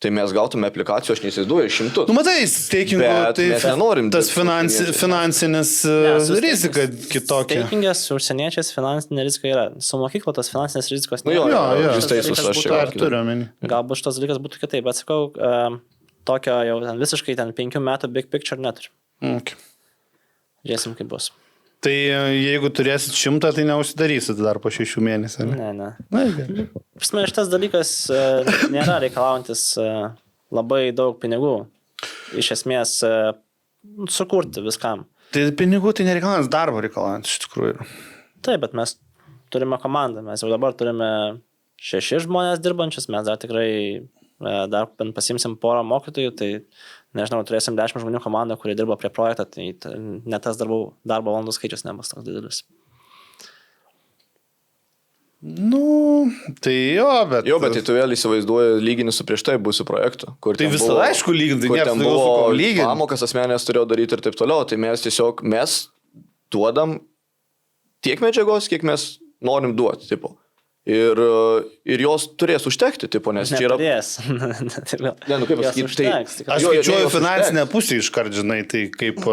tai mes gautume aplikacijų, aš neįsivaizduoju, 100. Nu, matai, stakingo, tai mes nenorim tas finansinis rizika kitokia. Stakingės su užsieniečiais finansinė rizika yra. Su mokyklo tos finansinės rizikos jo, jūs teisus, aš čia turiu omeny. Galbūt šitas dalykas būtų kitaip, bet sakau, tokio jau visiškai 5 metų big picture neturiu. Okay. Žiūrėsim, kaip bus. Tai jeigu turėsit 100, tai neužsidarysit dar po 6 mėnesių. Ne. Na, gerai. Prasme, šitas dalykas nėra reikalaujantis labai daug pinigų. Iš esmės, sukurti viskam. Tai pinigų tai nereikalaujantis, darbo reikalaujantis iš tikrųjų. Taip, bet mes turime komandą. Mes jau dabar turime 6 žmonės dirbančius. Mes dar tikrai dar pasimsim porą mokytojų. Tai nežinau, turėsim 10 žmonių komandą, kurie dirba prie projektą. Tai net tas darbo valandų skaičius nebus toks didelis. Nu, tai jo, bet... Jo, bet tai tu vėl įsivaizduoji lyginį su prieš tai būsiu projektu. Tai visada aišku lyginti, kur ten buvo lyginti. Pamokas asmenės turėjo daryti ir taip toliau. Tai mes tiesiog, mes duodam tiek medžiagos, kiek mes norim duoti, tipo. Ir jos turės užtekti, tipo, nes čia yra... Ne, nu kaip pasakyti, tai... Aš skaičiuoju finansinę pusę iškart, žinai, tai kaip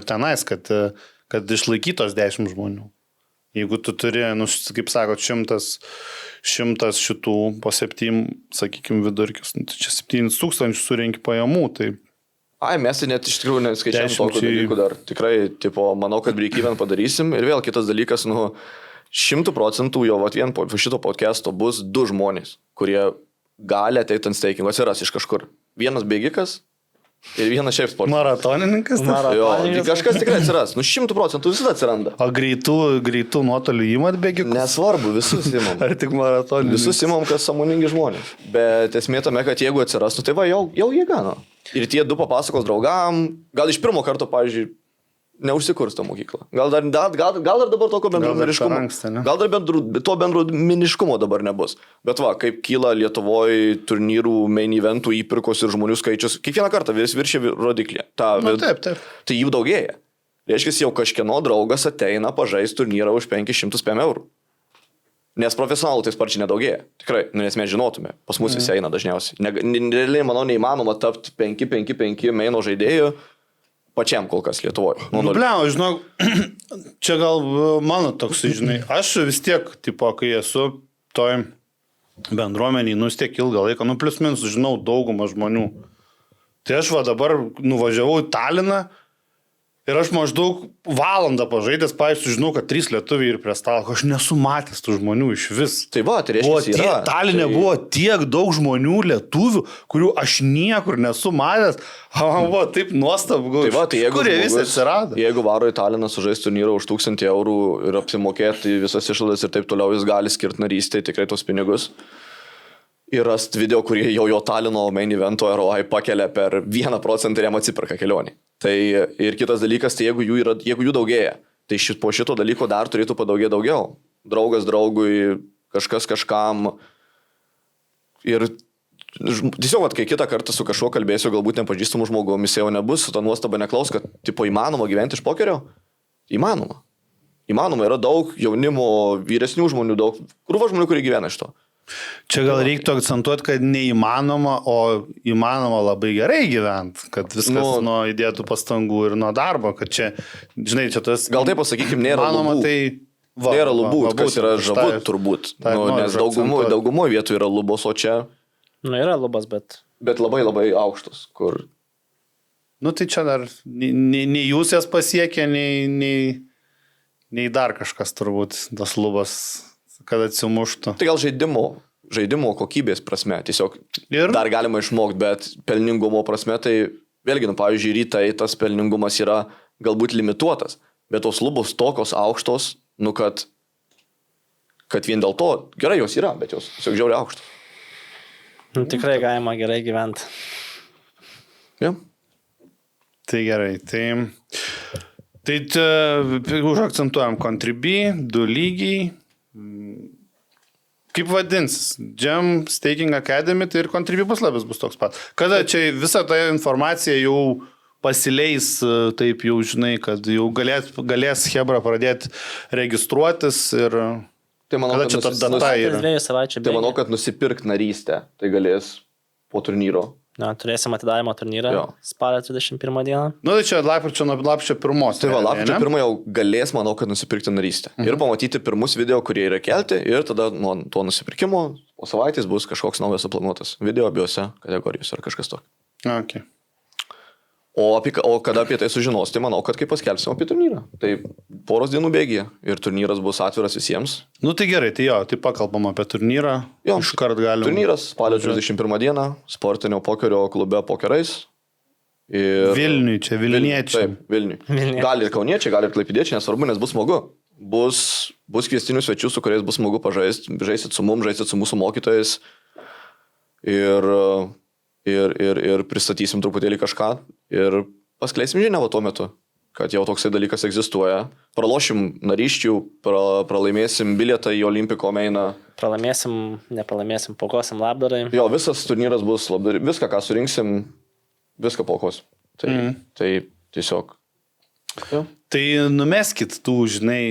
tenais, kad išlaikytos 10 žmonių. Jeigu tu turi, nu, kaip sakot, 100 šitų po 7, sakykime, vidurkius, nu, tai čia 7,000 surinki pajamų, tai... Ai, mes tai net iš tikrųjų neskaičiam tokio dalykų dar. Tikrai, tipo, manau, kad break-even padarysim. Ir vėl kitas dalykas, nu, 100% jo, vien po šito podcast'o bus 2 žmonės, kurie gali ateiti ant stakingo, atsiras iš kažkur. Vienas bėgikas ir vienas šiaip sportininkas. Maratonininkas? Jo, kažkas tikrai atsiras. Nu, 100% visada atsiranda. O greitų nuotolių įmat bėgikus? Nesvarbu, visus imam. Ar tik maratonininkas? Visus imam, kas sąmoningi žmonės. Bet esmė tame, kad jeigu atsirastų, tai va, jau jėga, nu. Ir tie 2 papasakos draugam, gal iš pirmo karto, pavyzdžiui, neužsikursto mokyklą. Gal dar dabar tokio bendruomeniškumo. Gal dar to bendruomeniškumo dabar nebus. Bet va, kaip kyla Lietuvoje turnyrų, main eventų įpirkos ir žmonių skaičius, kiekvieną kartą vis viršia rodiklį. Taip. Tai jų daugėja. Reiškia, jau kažkieno draugas ateina pažais turnyrą už 500 eurų. Nes profesionalų tai sparčiai nedaugėja. Tikrai, nes mes žinotume. Pas mus visi eina dažniausiai. Realiai, manau, neįmanoma tapti 5-5-5 maino žaidėjų pačiam kol kas Lietuvoje. Nu, bleu, žinok, čia gal mano toks, žinai, aš vis tiek, tipo, kai esu toj bendruomeniai, nu, vis tiek ilgą laiką, nu, plius minus, žinau, daugumą žmonių. Tai aš va dabar nuvažiavau į Taliną ir aš maždaug valandą pažaidęs, pavyzdžiui, žinau, kad 3 lietuviai ir prie stalo, aš nesu matęs tų žmonių iš vis. Tai va, tai reiškia, Taline buvo tiek daug žmonių lietuvių, kurių aš niekur nesu matęs. Man buvo taip nuostabu, tai va, tai kur jie visi atsirado. Jeigu varo į Taliną sužaisti turnyrą už 1000 eurų ir apsimokėti visas išlaidas ir taip toliau, jis gali skirti narystę tikrai tos pinigus. Ir rast video, kurie jau jo Talino main evento ROI pakelia per 1% ir jam atsiperka kelionį. Tai ir kitas dalykas, tai jeigu jų daugėja, tai po šito dalyko dar turėtų padaugėti daugiau. Draugas draugui, kažkas kažkam. Ir tiesiog, kai kitą kartą su kažkuo kalbėsiu, galbūt nepažįstamų žmogumi, jis jau nebus, su ta nuostaba neklaus, kad tipo įmanoma gyventi iš pokerio. Įmanoma. Įmanoma, yra daug jaunimo, vyresnių žmonių, daug krūva žmonių, kurie gyvena iš to. Čia gal reiktų akcentuoti, kad neįmanoma, o įmanoma labai gerai gyventi, kad viskas nuo įdėtų pastangų ir nuo darbo, kad čia, žinai, čia tas... Gal taip pasakykime, nėra lubų. Nėra lubų, kas yra žavu turbūt, nes daugumoje vietų yra lubos, o čia... Nu, yra lubos, bet... Bet labai labai aukštos, kur... Nu, tai čia dar nei jūs jas pasiekė, nei dar kažkas turbūt, tas lubas... kad atsimuštų. Tai gal žaidimo kokybės prasme, tiesiog dar galima išmokti, bet pelningumo prasme, tai vėlgi, nu, pavyzdžiui, rytai tas pelningumas yra galbūt limituotas, bet tos lubos tokios aukštos, nu, kad vien dėl to, gerai jos yra, bet jos tiesiog žiauriai aukštos. Nu, tikrai galima gerai gyventi. Ja. Tai gerai, tai užakcentuojam Contribui, 2 lygiai. Kaip vadinsis? Jam Staking Academy, tai ir Contribui puslapis bus toks pat. Kada čia visą tą informaciją jau pasileis, taip jau žinai, kad jau galės Hebra pradėti registruotis ir... Tai manau, kada čia ta data yra? 2 savaičių. Tai manau, kad nusipirkt narystę, tai galės po turnyro. Na, turėsim atidarimo turnyrą Jo. spalio 31 dieną. Nu, tai čia lapkričio 1. Tai va, lapkričio 1 jau galės, manau, kad nusipirkti narystę. Ir pamatyti pirmus video, kurie yra kelti, ir tada nuo to nusipirkimo po savaitės bus kažkoks naujas suplanuotas video abiejose kategorijose ar kažkas tokio. Okay. O kada apie tai sužinos, tai manau, kad kai paskelbsim apie turnyrą. Tai poros dienų bėgyje ir turnyras bus atviras visiems. Nu tai gerai, tai jo, tai pakalbam apie turnyrą. Jo, iškart galim. Turnyras spalio 31 dieną, sportinio pokerio klube Pokerais. Ir... Vilniui, čia Vilniečiai. Taip, Vilniui. Gali ir kauniečiai, gali ir klaipėdiečiai, nesvarbu, nes bus smagu. Bus kviestinių svečių, su kuriais bus smagu pažaisti. Žaisit su mum, žaisit su mūsų mokytojais. Ir pristatysim truputėlį kažką. Ir paskleisim žinią tuo metu, kad jau toksai dalykas egzistuoja. Pralošim nariščių, pralaimėsim bilietą į Olimpiko mainą. Pralaimėsim, nepralaimėsim, paukosim labdarai. Jo, visas turnyras bus labdarai. Viską, ką surinksim, viską paukos. Tai tiesiog. Jo. Tai numeskit tų, žinai,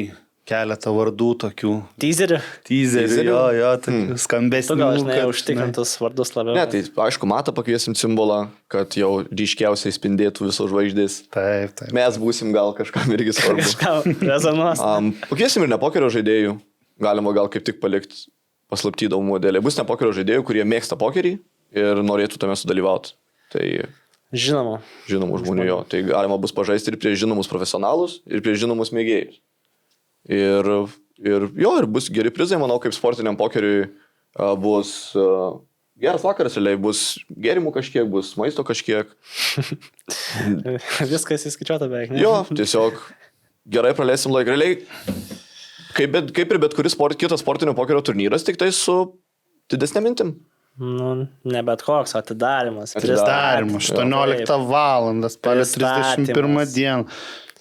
keletą vardų tokių. Teaserį. Teaserį, jo, tokių skambesnių. Tu gal, žinai, užtikrintus vardus labiau. Ne, tai aišku, Matą pakviesim simbolą, kad jau ryškiausiai spindėtų visos žvaigždės. Taip. Mes būsim gal kažkam irgi svarbu. Kažką rezonuos. Pakviesim ir nepokerio žaidėjų. Galima gal kaip tik palikti paslaptydavų modelį. Bus nepokerio žaidėjų, kurie mėgsta pokerį ir norėtų tame sudalyvauti. Tai Žinoma. žinomų žmonių jo. Tai galima bus pažaisti ir prieš žinomus profesionalus, ir prieš žinomus mėgėjus. Ir bus geri prizai, manau, kaip sportiniam pokeriui bus geras vakaras, realiai bus gėrimų kažkiek, bus maisto kažkiek. Viskas įskaičiuota beveik, ne? Jo, tiesiog gerai praleisim laiką. Realiai, kaip ir bet kuris kitas sportinio pokerio turnyras, tik tai su didesnė mintim. Nu, ne bet koks, atidarimas. Atidarimas, 18 valandas, spalio 31 dieną.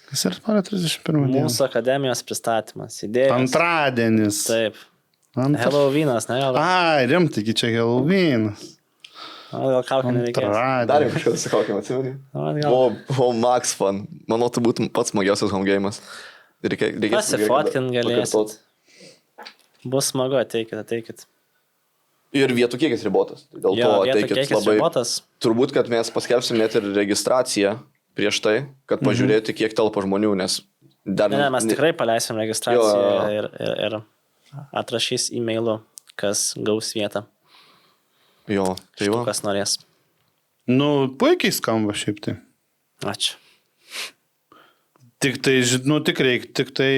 Kas yra spalio 31 dieną? Mūsų akademijos pristatymas, idėjas. Antradienis. Taip. Halloweenas, ne? Ai, rimtai, čia Halloweenas. Gal kaukę nereikės. Dar Antradienis. jau kažkas sakokime, atsimeni? Gal. O Max Fun. Manau, tai būtų pats smagiausias home game'as. Pasifotkin galėsit. Bus smagu, ateikit. Ir vietų kiekis ribotas. Tai dėl Jo, to vietų ateikit kiekis labai. ribotas. Turbūt, kad mes paskelbsim net ir registraciją prieš tai, kad pažiūrėti, kiek telpa žmonių, nes dar... Ne, mes tikrai paleisim registraciją Jo. ir atrašys e-mailu, kas gaus vietą. Jo, tai va. Kas norės. Nu, puikiai skamba šiaip tai. Ačiū. Tik tai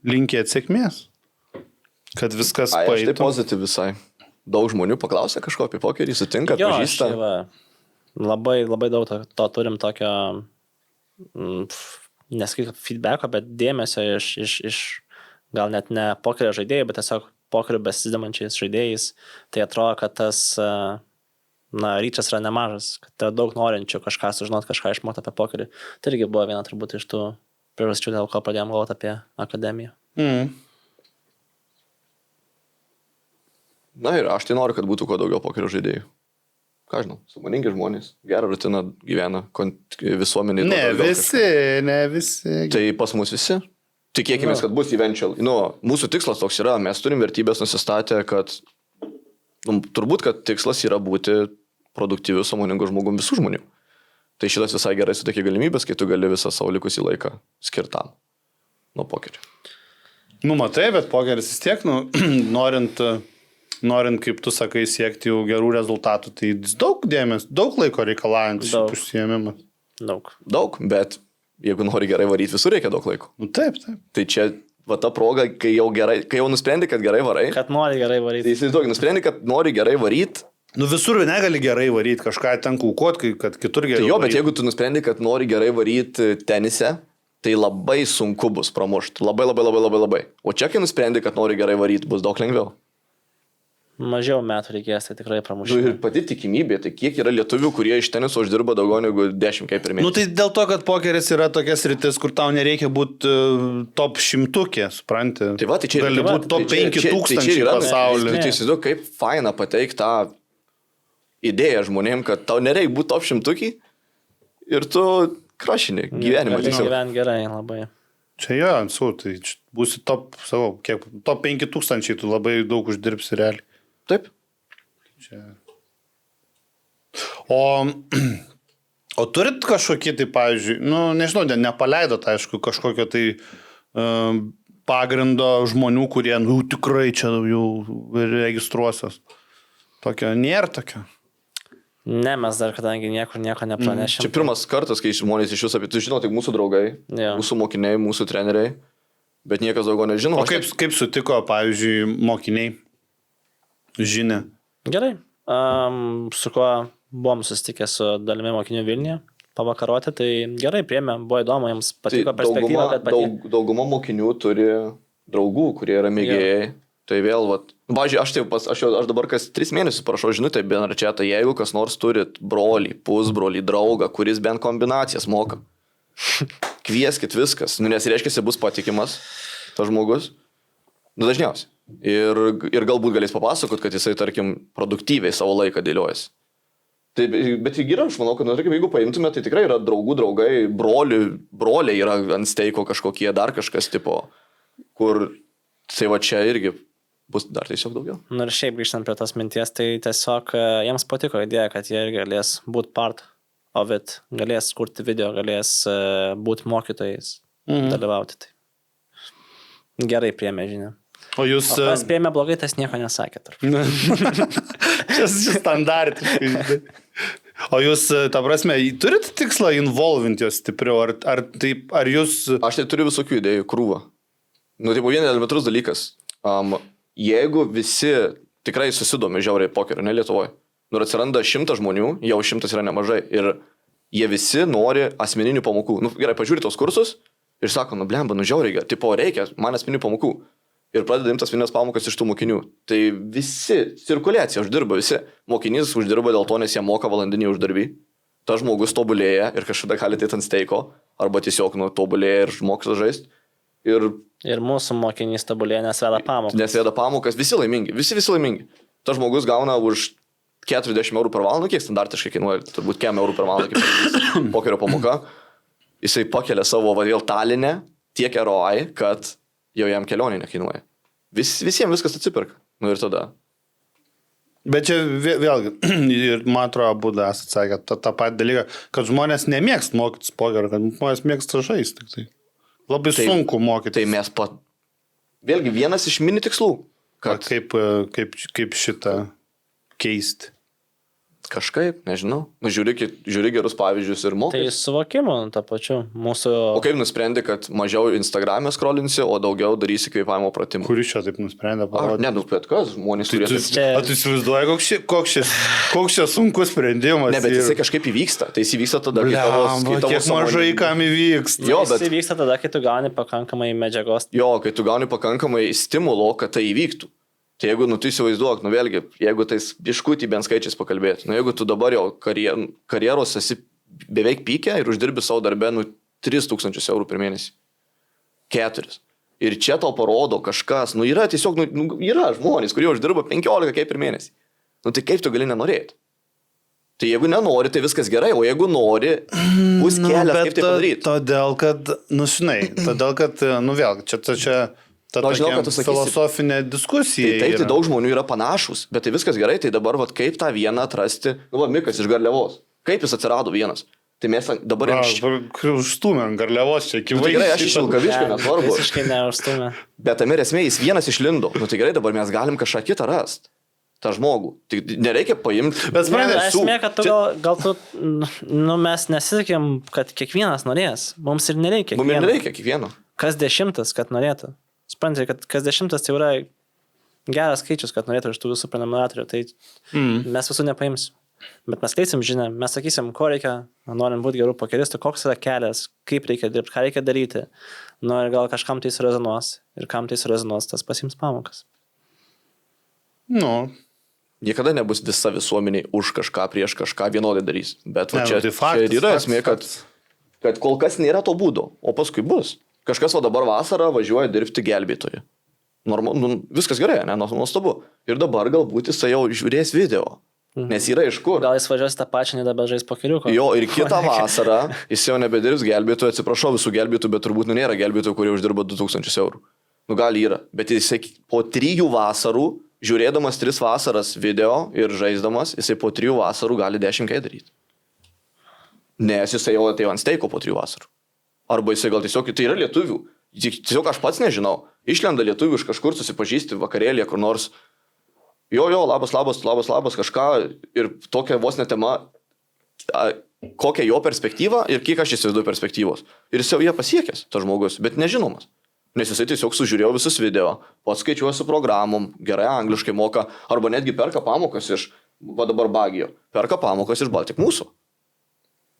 linkėt sėkmės. Kad viskas Ai, aš tai paeitų. pozityv visai. Daug žmonių paklausia kažko apie pokerį, sutinka, Jo, pažįsta. labai daug to turim tokio, nesakyk feedbacko, bet dėmesio iš gal net ne pokerio žaidėjų, bet tiesiog pokerio besidominčiais žaidėjais. Tai atrodo, kad tas ryčas yra nemažas, kad yra daug norinčių kažką sužinoti, kažką išmokti apie pokerį. Tai irgi buvo viena turbūt iš tų priežasčių, dėl ko pradėjom galvoti apie akademiją. Na ir aš tai noriu, kad būtų kuo daugiau pokerio žaidėjų. Ką žinau, sąmoningi žmonės, gerą rutiną gyvena visuomeniai. Ne visi. Tai pas mus visi. Tikėkime, kad bus eventual. Mūsų tikslas toks yra, mes turim vertybės nusistatę, kad turbūt, kad tikslas yra būti produktyviu, sąmoningu žmogum visų žmonių. Tai šitas visai gerai suteikia galimybės, kai tu gali visą savo likusį laiką skirtam nuo pokerio. Matai, bet pokeris vis tiek, norint, kaip tu sakai, siekti jau gerų rezultatų, tai daug dėmesio, daug laiko reikalaujantis užsiėmimas. Daug, bet jeigu nori gerai varyti, visur reikia daug laiko. Taip. Tai čia ta proga, kai jau nusprendi, kad gerai varai. Kad nori gerai varyti. Tai įsivaizduok, nusprendi, kad nori gerai varyti. Visur negali gerai varyti, kažką ten kūkot, kad kitur gerai. Tai jo, bet jeigu tu nusprendi, kad nori gerai varyti tenise, tai labai sunku bus pramušti. Labai. O čia, kai nusprendi, kad nori gerai varyti, bus daug lengviau. Mažiau metų reikės, tai tikrai Nu, pramušė. ir pati tikimybė, tai kiek yra lietuvių, kurie iš teniso uždirba daugiau negu 10 kaip per mėnesį. Nu tai dėl to, kad pokeris yra tokia sritis, kur tau nereikia būti top 100, supranti. Tai va, tai čia gali būti top 5000 pasaulyje. Tai įsivaizduoju, kaip faina pateikti tą idėją žmonėm, kad tau nereikia būti top 100 ir tu krašini gyvenimą Gali tiesiog. gyventi gerai labai. Čia jo, tai būsi top 5000, tu labai daug uždirbsi realiai. Taip. Čia. O turit kažkokį, tai pavyzdžiui, nu, nežinau, nepaleidot, aišku, kažkokio tai pagrindo žmonių, kurie, nu, tikrai čia jau registruosios. Tokio, nėra tokio. Ne, mes dar kadangi nieko nepranešėm. Čia pirmas kartas, kai žmonės iš jūsų apie tai žino, tik mūsų draugai, Jo. mūsų mokiniai, mūsų treneriai, bet niekas daugiau nežino. O kaip sutiko, pavyzdžiui, mokiniai žinia? Gerai. Su kuo buvom susitikę su dalimi mokinių Vilniuje, pavakaroti, tai gerai priėmė, buvo įdomu, jiems patiko perspektyva, bet patiko. Dauguma mokinių turi draugų, kurie yra mėgėjai. Tai vėl, važiuoju, aš dabar kas 3 mėnesius parašau žinutę bendračiatą, jeigu kas nors turit brolį, pusbrolį, draugą, kuris bent kombinacijas moka. Kvieskit viskas, nu, nes reiškia, bus patikimas tas žmogus, nu dažniausiai. Ir galbūt galės papasakot, kad jisai, tarkim, produktyviai savo laiką dėliojasi. Tai, bet yra, aš manau, kad, nu, tarkim, jeigu paimtume, tai tikrai yra draugų, draugai, broliai yra ant steiko kažkokie, dar kažkas tipo, kur, tai va čia irgi bus dar tiesiog daugiau. Nu ir šiaip grįžtant prie tos minties, tai tiesiog jiems patiko idėja, kad jie irgi galės būti part of it, galės kurti video, galės būti mokytojais, dalyvauti. Tai gerai priėmė žinia. O jūs... O kas priėmė blogai, tas nieko nesakė. Čia standartiškai. O jūs, ta prasme, turit tikslą involvinti juos stipriau, ar jūs... Aš tai turiu visokių idėjų, krūvą. Nu, taip, vienas elementarus dalykas. Jeigu visi tikrai susidomi žiauriai pokeriu, ne Lietuvoje, nu atsiranda 100 žmonių, jau 100 yra nemažai, ir jie visi nori asmeninių pamokų. Nu, gerai, pažiūri tos kursus ir sako, nu blemba, nu žiauriai, tipo reikia man asmeninių pamokų. Ir pradeda imti asmeninės pamokas iš tų mokinių. Tai visi, cirkuliacija uždirba, visi. Mokinys uždirba dėl to, nes jie moka valandinį uždarbį. Tas žmogus tobulėja ir kažkada gali ateit ant steiko, arba tiesiog tobulėja ir mokslą žaisti. Ir mūsų mokinys tobulėja, nes veda pamokas. Nes veda pamokas, visi laimingi, visi laimingi. Tas žmogus gauna už 40 eurų per valandą, kiek standartiškai kainuoja, turbūt 100 eurų per valandą, kaip pokerio pamoka. Jisai pakelia savo vadėl Taline tiek ROI, kad jau jam kelionė nekainuoja. Visiems viskas atsipirka. Nu ir tada. Bet čia vėlgi, ir man atrodo, abu esate sakę tą patį dalyką, kad žmonės nemėgst mokytis pokerio, kad žmonės mėgsta žaisti. Tik tai. Labai sunku mokytis. Tai mes vėlgi vienas iš mini tikslų. Kad... Kaip šitą keisti. Kažkaip, nežinau. Nu, žiūri gerus pavyzdžius ir mokai. Tai suvokimu, tą pačiu. Mūsų... O kaip nusprendė, kad mažiau Instagram'e scrollinsi, o daugiau darysi kvėpavimo pratimų? Kuris čia taip nusprendė parodyti? Ne, bet kas, žmonės turėtų... Tu įsivaizduoji, koks čia sunkus sprendimas. Ne, bet jisai kažkaip įvyksta. Tai jis įvyksta tada, kai tavo... Kiek mažai kam įvyksta. Jo, bet... Jis įvyksta tada, kai tu gauni pakankamai medžiagos. Jo, kai tu gauni pakankamai stimulo, kad tai įvyktų. Tai jeigu, tu įsivaizduok, vėlgi, jeigu tais biškutį bent skaičiais pakalbėti, jeigu tu dabar jau karjeros esi beveik pykę ir uždirbi savo darbę, 3000 eurų per mėnesį. 4. Ir čia tau parodo kažkas, yra tiesiog, yra žmonės, kurie uždirba 15 kaip per mėnesį. Tai kaip tu gali nenorėti? Tai jeigu nenori, tai viskas gerai, o jeigu nori, bus kelias, kaip tai padaryti. Todėl, kad, vėlgi, čia žinau, filosofinė diskusija. Tai daug žmonių yra panašus, bet tai viskas gerai, tai dabar kaip tą vieną atrasti, Mikas iš Garliavos, kaip jis atsirado vienas. Tai mes dabar... Užstumėm Garliavos čia, kivaisiai. Tai gerai, aš iš Vilkaviškio, nesvarbu. Visiškai neužstumė. Bet tame esmė, jis vienas išlindo. Tai gerai, dabar mes galim kažką kitą rasti. tą žmogų. Tik nereikia paimti. Bet esmė, kad tu gal tu, mes nesisakėm, kad kiekvienas norės. Mums ir nereikia. Mums ir nereikia kiekvieno. Kas 10, kad norėtų. Suprantate, kad kas 10 tai yra geras skaičius, kad norėtų iš tų visų prenumeratorių. Tai mes visų nepaimsim. Bet mes keisim žinę, mes sakysim, ko reikia, norim būti gerų pokeristų, koks yra kelias, kaip reikia dirbti, ką reikia daryti. Nu ir gal kažkam tai surezonuos ir kam tai surezonuos, tas pasiims pamokas. Nu, niekada nebus visa visuomenė už kažką, prieš kažką vienodai darys. Bet va, Ne, čia, tai faktas, čia yra faktas, esmė, kad kol kas nėra to būdo, o paskui bus. Kažkas va dabar vasarą važiuoja dirbti gelbėtoju. Viskas gerai, ne, nuostabu. Ir dabar galbūt jisai jau žiūrės video. Nes yra iš kur. Gal jis važiuos tą pačią, nedabežais po keliuko. Jo, ir kitą vasarą jis jau nebedirbs gelbėtojų, atsiprašau visų gelbėtojų, bet turbūt nėra gelbėtojų, kurie uždirba 2000 eurų. Gal yra, bet jisai po 3 vasarų, žiūrėdamas 3 vasaras video ir žaisdamas, jisai po 3 vasarų gali 10K daryti. Nes jisai jau atėjo ant steiko po 3 vasarų. Arba jisai gal tiesiog, tai yra lietuvių. Tiesiog aš pats nežinau. Išlenda lietuvių iš kažkur susipažįsti vakarėlėje, kur nors. Jo, labas, kažką. Ir tokia vos netema, kokia jo perspektyva ir kiek aš įsivaizduoju perspektyvos. Ir jis jau jie pasiekęs, tas žmogus, bet nežinomas. Nes jisai tiesiog sužiūrėjo visus video, pats skaičiuoja su programom, gerai angliškai moka, arba netgi perka pamokas iš, va dabar Bagijo, perka pamokas iš Baltic mūsų.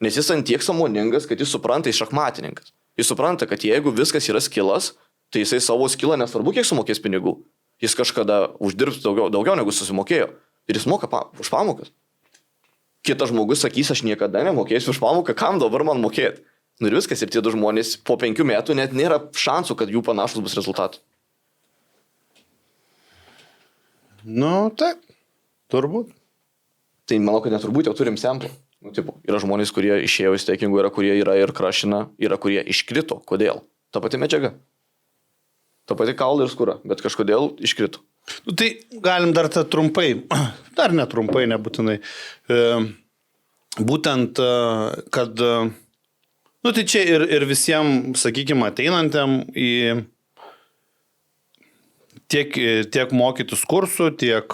Nes jis ant tiek sąmoningas, kad jis supranta iš šachmatininkas. Jis supranta, kad jeigu viskas yra skilas, tai jisai savo skilą nesvarbu, kiek sumokės pinigų. Jis kažkada uždirbs daugiau negu susimokėjo. Ir jis moka už pamokas. Kitas žmogus sakys, aš niekada nemokėsiu už pamoką, kam dabar man mokėti. Ir viskas, ir tie 2 žmonės po 5 metų net nėra šansų, kad jų panašus bus rezultatai. Taip, turbūt. Tai manau, kad neturbūt jau turim samplą. Yra žmonės, kurie išėjo į stakingų, yra kurie yra ir krašina, yra kurie iškrito. Kodėl? Ta pati medžiaga. Ta pati kaulai ir skūra, bet kažkodėl iškrito. Tai galim dar trumpai, dar netrumpai nebūtinai. Būtent, kad, tai čia ir visiems, sakykime, ateinantiem į tiek mokytis kursų, tiek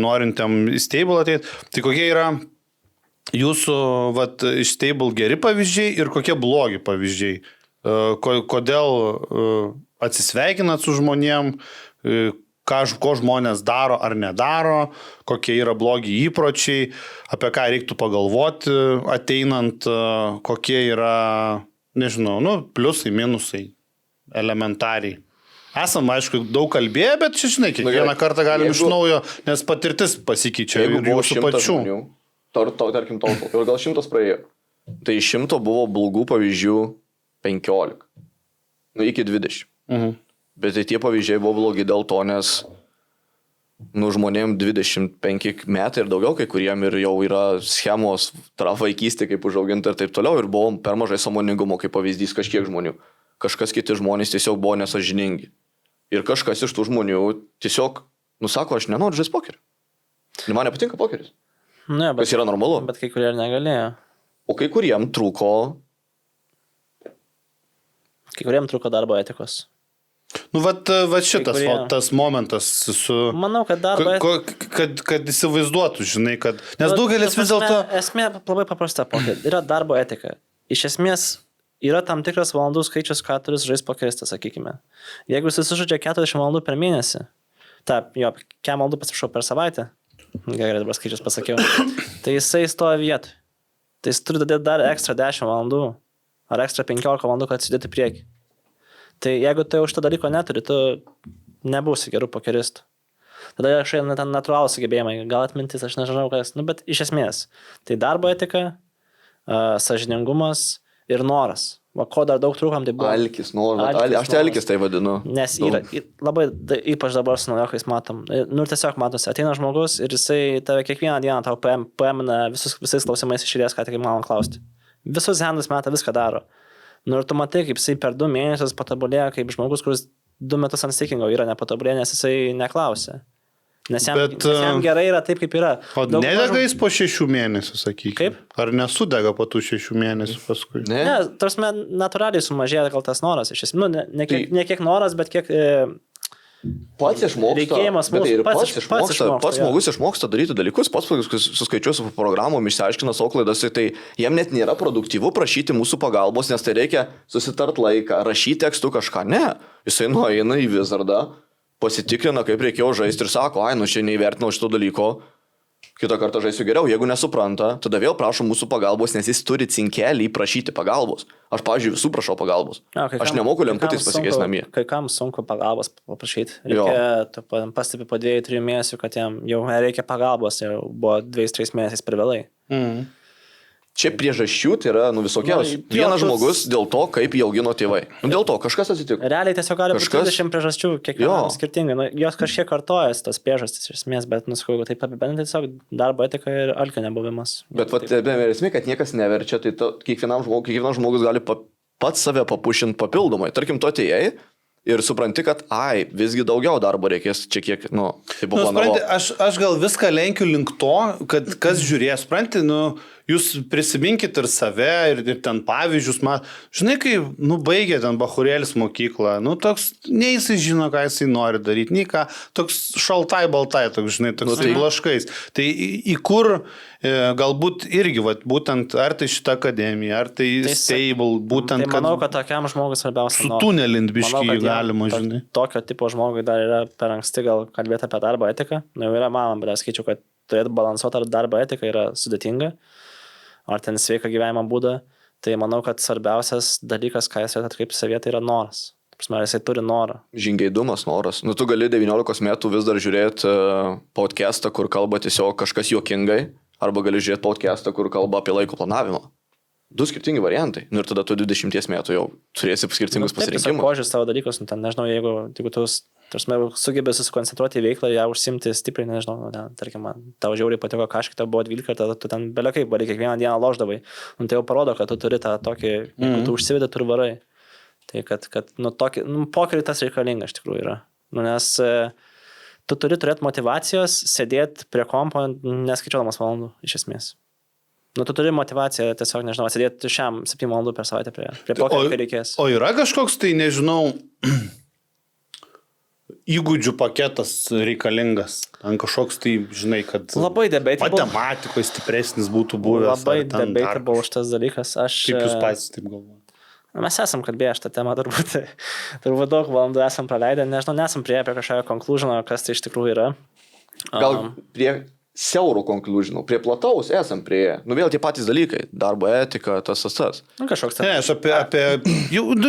norintiem į stable ateiti. Tai kokie yra jūsų iš stable geri pavyzdžiai ir kokie blogi pavyzdžiai? Kodėl atsisveikinat su žmonėm, ko žmonės daro ar nedaro, kokie yra blogi įpročiai, apie ką reiktų pagalvoti ateinant, kokie yra, nežinau, pliusai, minusai, elementariai. Esam, aišku, daug kalbėję, bet čia, žinai, kiekvieną kartą galim iš naujo, nes patirtis pasikeičia ir jūsų pačių. Tarkim, ir gal 100 praėjo. Tai 100 buvo blogų pavyzdžių 15. Iki 20. Bet tai tie pavyzdžiai buvo blogi dėl to, nes žmonėm 25 metai ir daugiau, kai kuriem ir jau yra schemos, vaikystė, kaip užauginti ir taip toliau. Ir buvo per mažai sąmoningumo, kaip pavyzdys kažkiek žmonių. Kažkas kiti žmonės tiesiog buvo nesažiningi. Ir kažkas iš tų žmonių tiesiog, sako, aš nenoriu žaisti pokerį. Man nepatinka pokeris. Ne, bet, kas yra normalu. Bet kai kurie negalėjo. O kai kuriem trūko... Kai kuriem trūko darbo etikos. Šitas tas momentas su... Manau, kad darbo etikos... Kad įsivaizduotų, žinai, kad... Nes daugelis vis dėlto... Esmė labai paprasta pokerį. Yra darbo etika. Iš esmės, yra tam tikras valandų skaičius, ką turi žaisti pokeristas, sakykime. Jeigu jis sužaidžia 40 valandų per mėnesį, kiek valandų pasiprašau per savaitę, gerai, dabar skaičius pasakiau, tai jisai stoja vietoj. Tai jis turi dadėti dar ekstra 10 valandų ar ekstra 15 valandų, kad atsidėti priekį. Tai jeigu tu už to dalyko neturi, tu nebūsi gerų pokeristų. Tada aš einu ten natūralų sugebėjimai, gal atmintis, aš nežinau kas, bet iš esmės. Tai darbo etika, sąžiningumas ir noras. Ko dar daug trūkam, tai buvo... Alkis, noras. Aš tai alkis tai vadinu. Nes yra, labai, ypač dabar su naujokais matom. Ir tiesiog matosi, ateina žmogus ir jisai tave kiekvieną dieną tau paėmina visais klausimais iš eilės, ką tik man klausti. Visus handus meta, viską daro. Ir tu matai, kaip jisai per 2 mėnesius patobulėjo, kaip žmogus, kuris 2 metus ant stakingo yra nepatobulėjo, nes jisai neklausė. Nes jam gerai yra taip, kaip yra. O nedega jis po 6 mėnesių, sakykime. Kaip? Ar nesudega po tų 6 mėnesių paskui? Ne, tarsi natūraliai sumažėja gal tas noras. Iš esmės, ne kiek noras, bet kiek... Pats išmoksta. Reikėjimas mūsų. Pats žmogus išmoksta daryti dalykus, pats suskaičiuoja su programom, išsiaiškina savo klaidas, tai jam net nėra produktyvu prašyti mūsų pagalbos, nes tai reikia susitart laiką, rašyti tekstų kažką. Ne, jisai nueina į Wizardą, pasitikrina, kaip reikėjo žaisti ir sako, čia neįvertinau šito dalyko, Kitą kartą žaisiu geriau, jeigu nesupranta, tada vėl prašo mūsų pagalbos, nes jis turi cinkelį prašyti pagalbos. Aš, pavyzdžiui, visų prašau pagalbos. Aš nemoku lemputės pasikeisti namie. Kai kam sunku pagalbos paprašyti. Reikia pastebi po 2-3 mėnesių, kad jam jau reikia pagalbos, jau buvo 2-3 mėnesiais per vėlai. Čia priežasčių tai yra visokiausių. Vienas žmogus dėl to, kaip jį augino tėvai. Dėl to kažkas atsitiko. Realiai tiesiog gali būti 20 priežasčių, kiekvienam skirtingai. Jos kažkiek kartojasi, tos priežastys iš esmės, bet nuskau, taip apibendrinti tiesiog darbo etika ir alkio nebuvimas. Bet esmė, kad niekas neverčia, tai kiekvienas žmogus gali pats save papušinti papildomai. Tarkim, tu atėjai ir supranti, kad, visgi daugiau darbo reikės čia kiek, tai buvo planavo. Aš gal viską lenkiu link to, kad kas žiūrės, supranti, jūs prisiminkit ir save, ir ten pavyzdžius, žinai, kai, baigė ten bachurėlis mokyklą, toks, nei jisai žino, ką jisai nori daryti, nei ką, toks šaltai baltai, toks, žinai, toks blaškais. Tai į kur galbūt irgi, būtent, ar tai šita akademija, ar tai stable, būtent, tai manau, kad tokiam žmogus svarbiausia. Su tunelint biškį galima, žinai. Tokio tipo žmogui dar yra per anksti gal kalbėti apie darbo etiką. Yra manoma, bet aš skaičiu, kad turėti balansuotą darbo etiką yra sudėtinga. Ar ten sveiką gyvenimo būdą. Tai manau, kad svarbiausias dalykas, ką jis atkreipti savyje, tai yra noras. Ar jisai turi norą. Žingeidumas, noras. Tu gali 19 metų vis dar žiūrėti podcastą, kur kalba tiesiog kažkas juokingai, arba gali žiūrėti podcastą, kur kalba apie laiko planavimą. 2 skirtingi variantai. Ir tada tu 20 metų jau turėsi skirtingus pasirinkimus. Požiūris savo dalykus, ten nežinau, jeigu tu sugebė susikoncentruoti į veiklą, ją užsimti stipriai, nežinau, tarkim, tau žiauriai patiko kažkai, tau buvo 12 ir tada tu ten belekai, varai kiekvieną dieną loždavai. Tai jau parodo, kad tu turi tą tokį, jeigu tu užsivedė, tu ir varai. Tai kad pokerį tas reikalinga iš tikrųjų yra. Nes tu turi turėti motivacijos sėdėti prie kompo, neskaičiuodamas valandų, iš esmės. Tu turi motivaciją tiesiog, nežinau, sėdėti šiam 7 valandų per savaitę prie pokerio, kai reikės. O yra kažkoks, tai nežinau, įgūdžių paketas reikalingas. Ant kažkoks tai, žinai, kad labai debatable. Matematikoje stipresnis būtų buvęs. Labai debatable šitas dalykas. Kaip jūs patys taip galvojate? Mes esam kalbėję šitą temą, turbūt daug valandų esam praleidę. Nežinau, nesam prie kažkokio konklužino, kas tai iš tikrųjų yra. Gal prie siauro konklužino, prie plataus esam prie, vėl tie patys dalykai, darbo etika, tas. Kažkoks ne, aš apie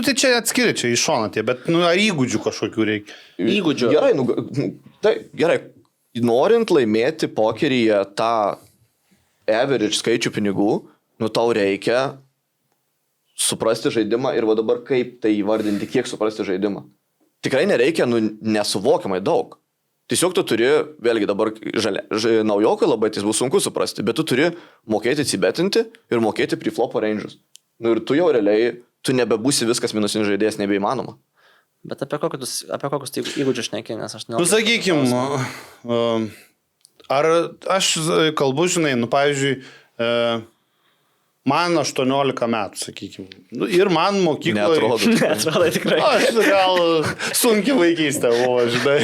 tai čia atskiri, čia iš šono tie, bet ar įgūdžių kažkokių reikia? Įgūdžių. Gerai, norint laimėti pokeryje tą average skaičių pinigų, tau reikia suprasti žaidimą ir va dabar kaip tai įvardinti, kiek suprasti žaidimą. Tikrai nereikia nesuvokiamai daug. Tiesiog tu turi, vėlgi dabar naujokui labai tai bus sunku suprasti, bet tu turi mokėti atsibetinti ir mokėti preflopo range'us. Ir tu jau realiai, tu nebebūsi viskas minusinis žaidėjas, nebeįmanoma. Bet apie kokius tai įgūdžius šneki, nes aš nelabai. Sakykim, ar aš kalbu, žinai, pavyzdžiui, man 18 metų, sakykim. Ir man mokykloje... Neatrodo tikrai. Aš gal sunkiai vaikystė buvo, žinai.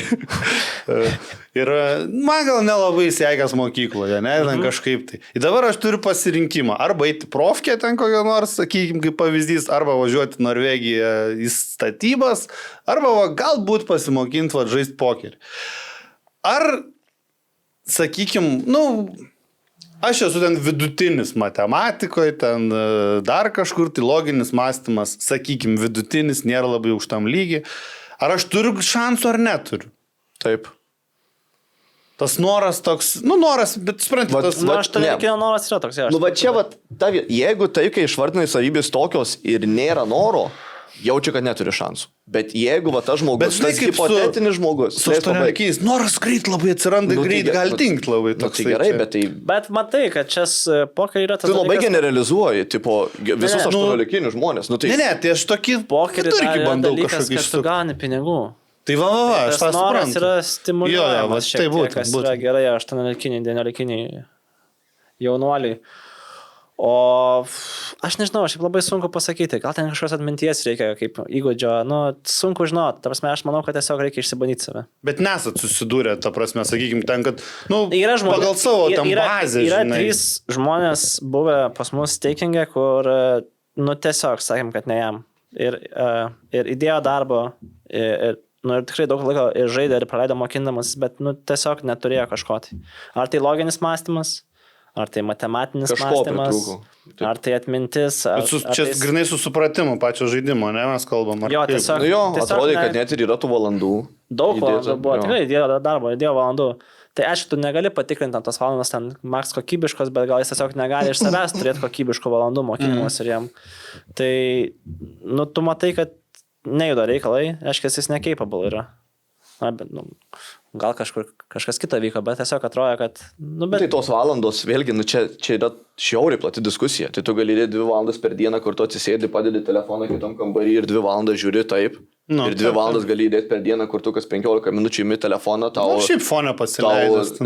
Ir man gal nelabai sekęs mokykloje, ten kažkaip tai. Ir dabar aš turiu pasirinkimą. Arba eiti profkę ten kokio nors, sakykim, kaip pavyzdys, arba važiuoti Norvegiją į statybas, arba galbūt pasimokinti žaisti pokerį. Ar, sakykim, aš esu ten vidutinis matematikoje, ten dar kažkur, tai loginis mąstymas, sakykim, vidutinis, nėra labai aukštam lygiai. Ar aš turiu šansų ar neturiu? Taip. Tas noras toks, noras, bet suprantu, tas... Aš turiu noras yra toks, jeigu tai, kai išvardinai savybės tokios ir nėra noro, jaučiu, kad neturi šansų. Bet jeigu tas žmogus, tas hipotetinis žmogus... Su 18, noras greit labai atsiranda, greit gali dinkt labai toks. Tai gerai, bet tai... Bet matai, kad čia pokerį yra tas... Tu labai generalizuoji, tipo, visus 18 žmonės. Ne, tai aš tokį... Pokerį yra dalykas, kad tu gauni pinigų. Tai aš tą suprantu. Noras yra stimuliuojamas šiek tiek, kas yra gerai 18-19 jaunuoliai. O aš nežinau, šiaip labai sunku pasakyti, gal ten kažkokios atminties reikia kaip įgūdžio, sunku žinot, aš manau, kad tiesiog reikia išsibandyti save. Bet nesat susidūrę, sakykim, ten, kad, pagal savo tam bazę, yra 3 žmonės buvę pas mus stakinge, kur, tiesiog, sakym, kad ne jam. Ir įdėjo darbo, ir Nu, ir tikrai daug laiko ir žaidė, ir praleido mokindamas, bet nu, tiesiog neturėjo kažko. Tai. Ar tai loginis mąstymas, ar tai matematinis Kažko mąstymas, pritrūko. ar tai atmintis. Ar, Čia grinai su supratimu pačio žaidimo, ne mes kalbam. Jo, tiesiog. Nu jo, tiesiog atrodė, kad net ir yra tų valandų. Daug valandų buvo, jo. tikrai įdėjo darbo, įdėjo valandų. Tai aišku, tu negali patikrinti tos valandos ten maks kokybiškos, bet gal jis tiesiog negali iš savęs turėti kokybiškų valandų mokymus ir jam. Tai, nu, tu matai, kad nejuda reikalai, aišku, jis necapable yra. Na, bet, nu, gal kažkas kita vyko, bet tiesiog atrodo, kad... Nu, bet... Tai tos valandos, vėlgi, nu, čia yra šiauriai plati diskusija. Tai tu gali 2 valandas per dieną, kur tu atsisėdi, padedi telefoną kitam kambarį ir 2 valandas žiūri taip. Nu, ir 2 valandas gali įdėti per dieną, kur tu kas 15 minučių įmi telefoną, tau... Nu, šiaip fone pasileidęs.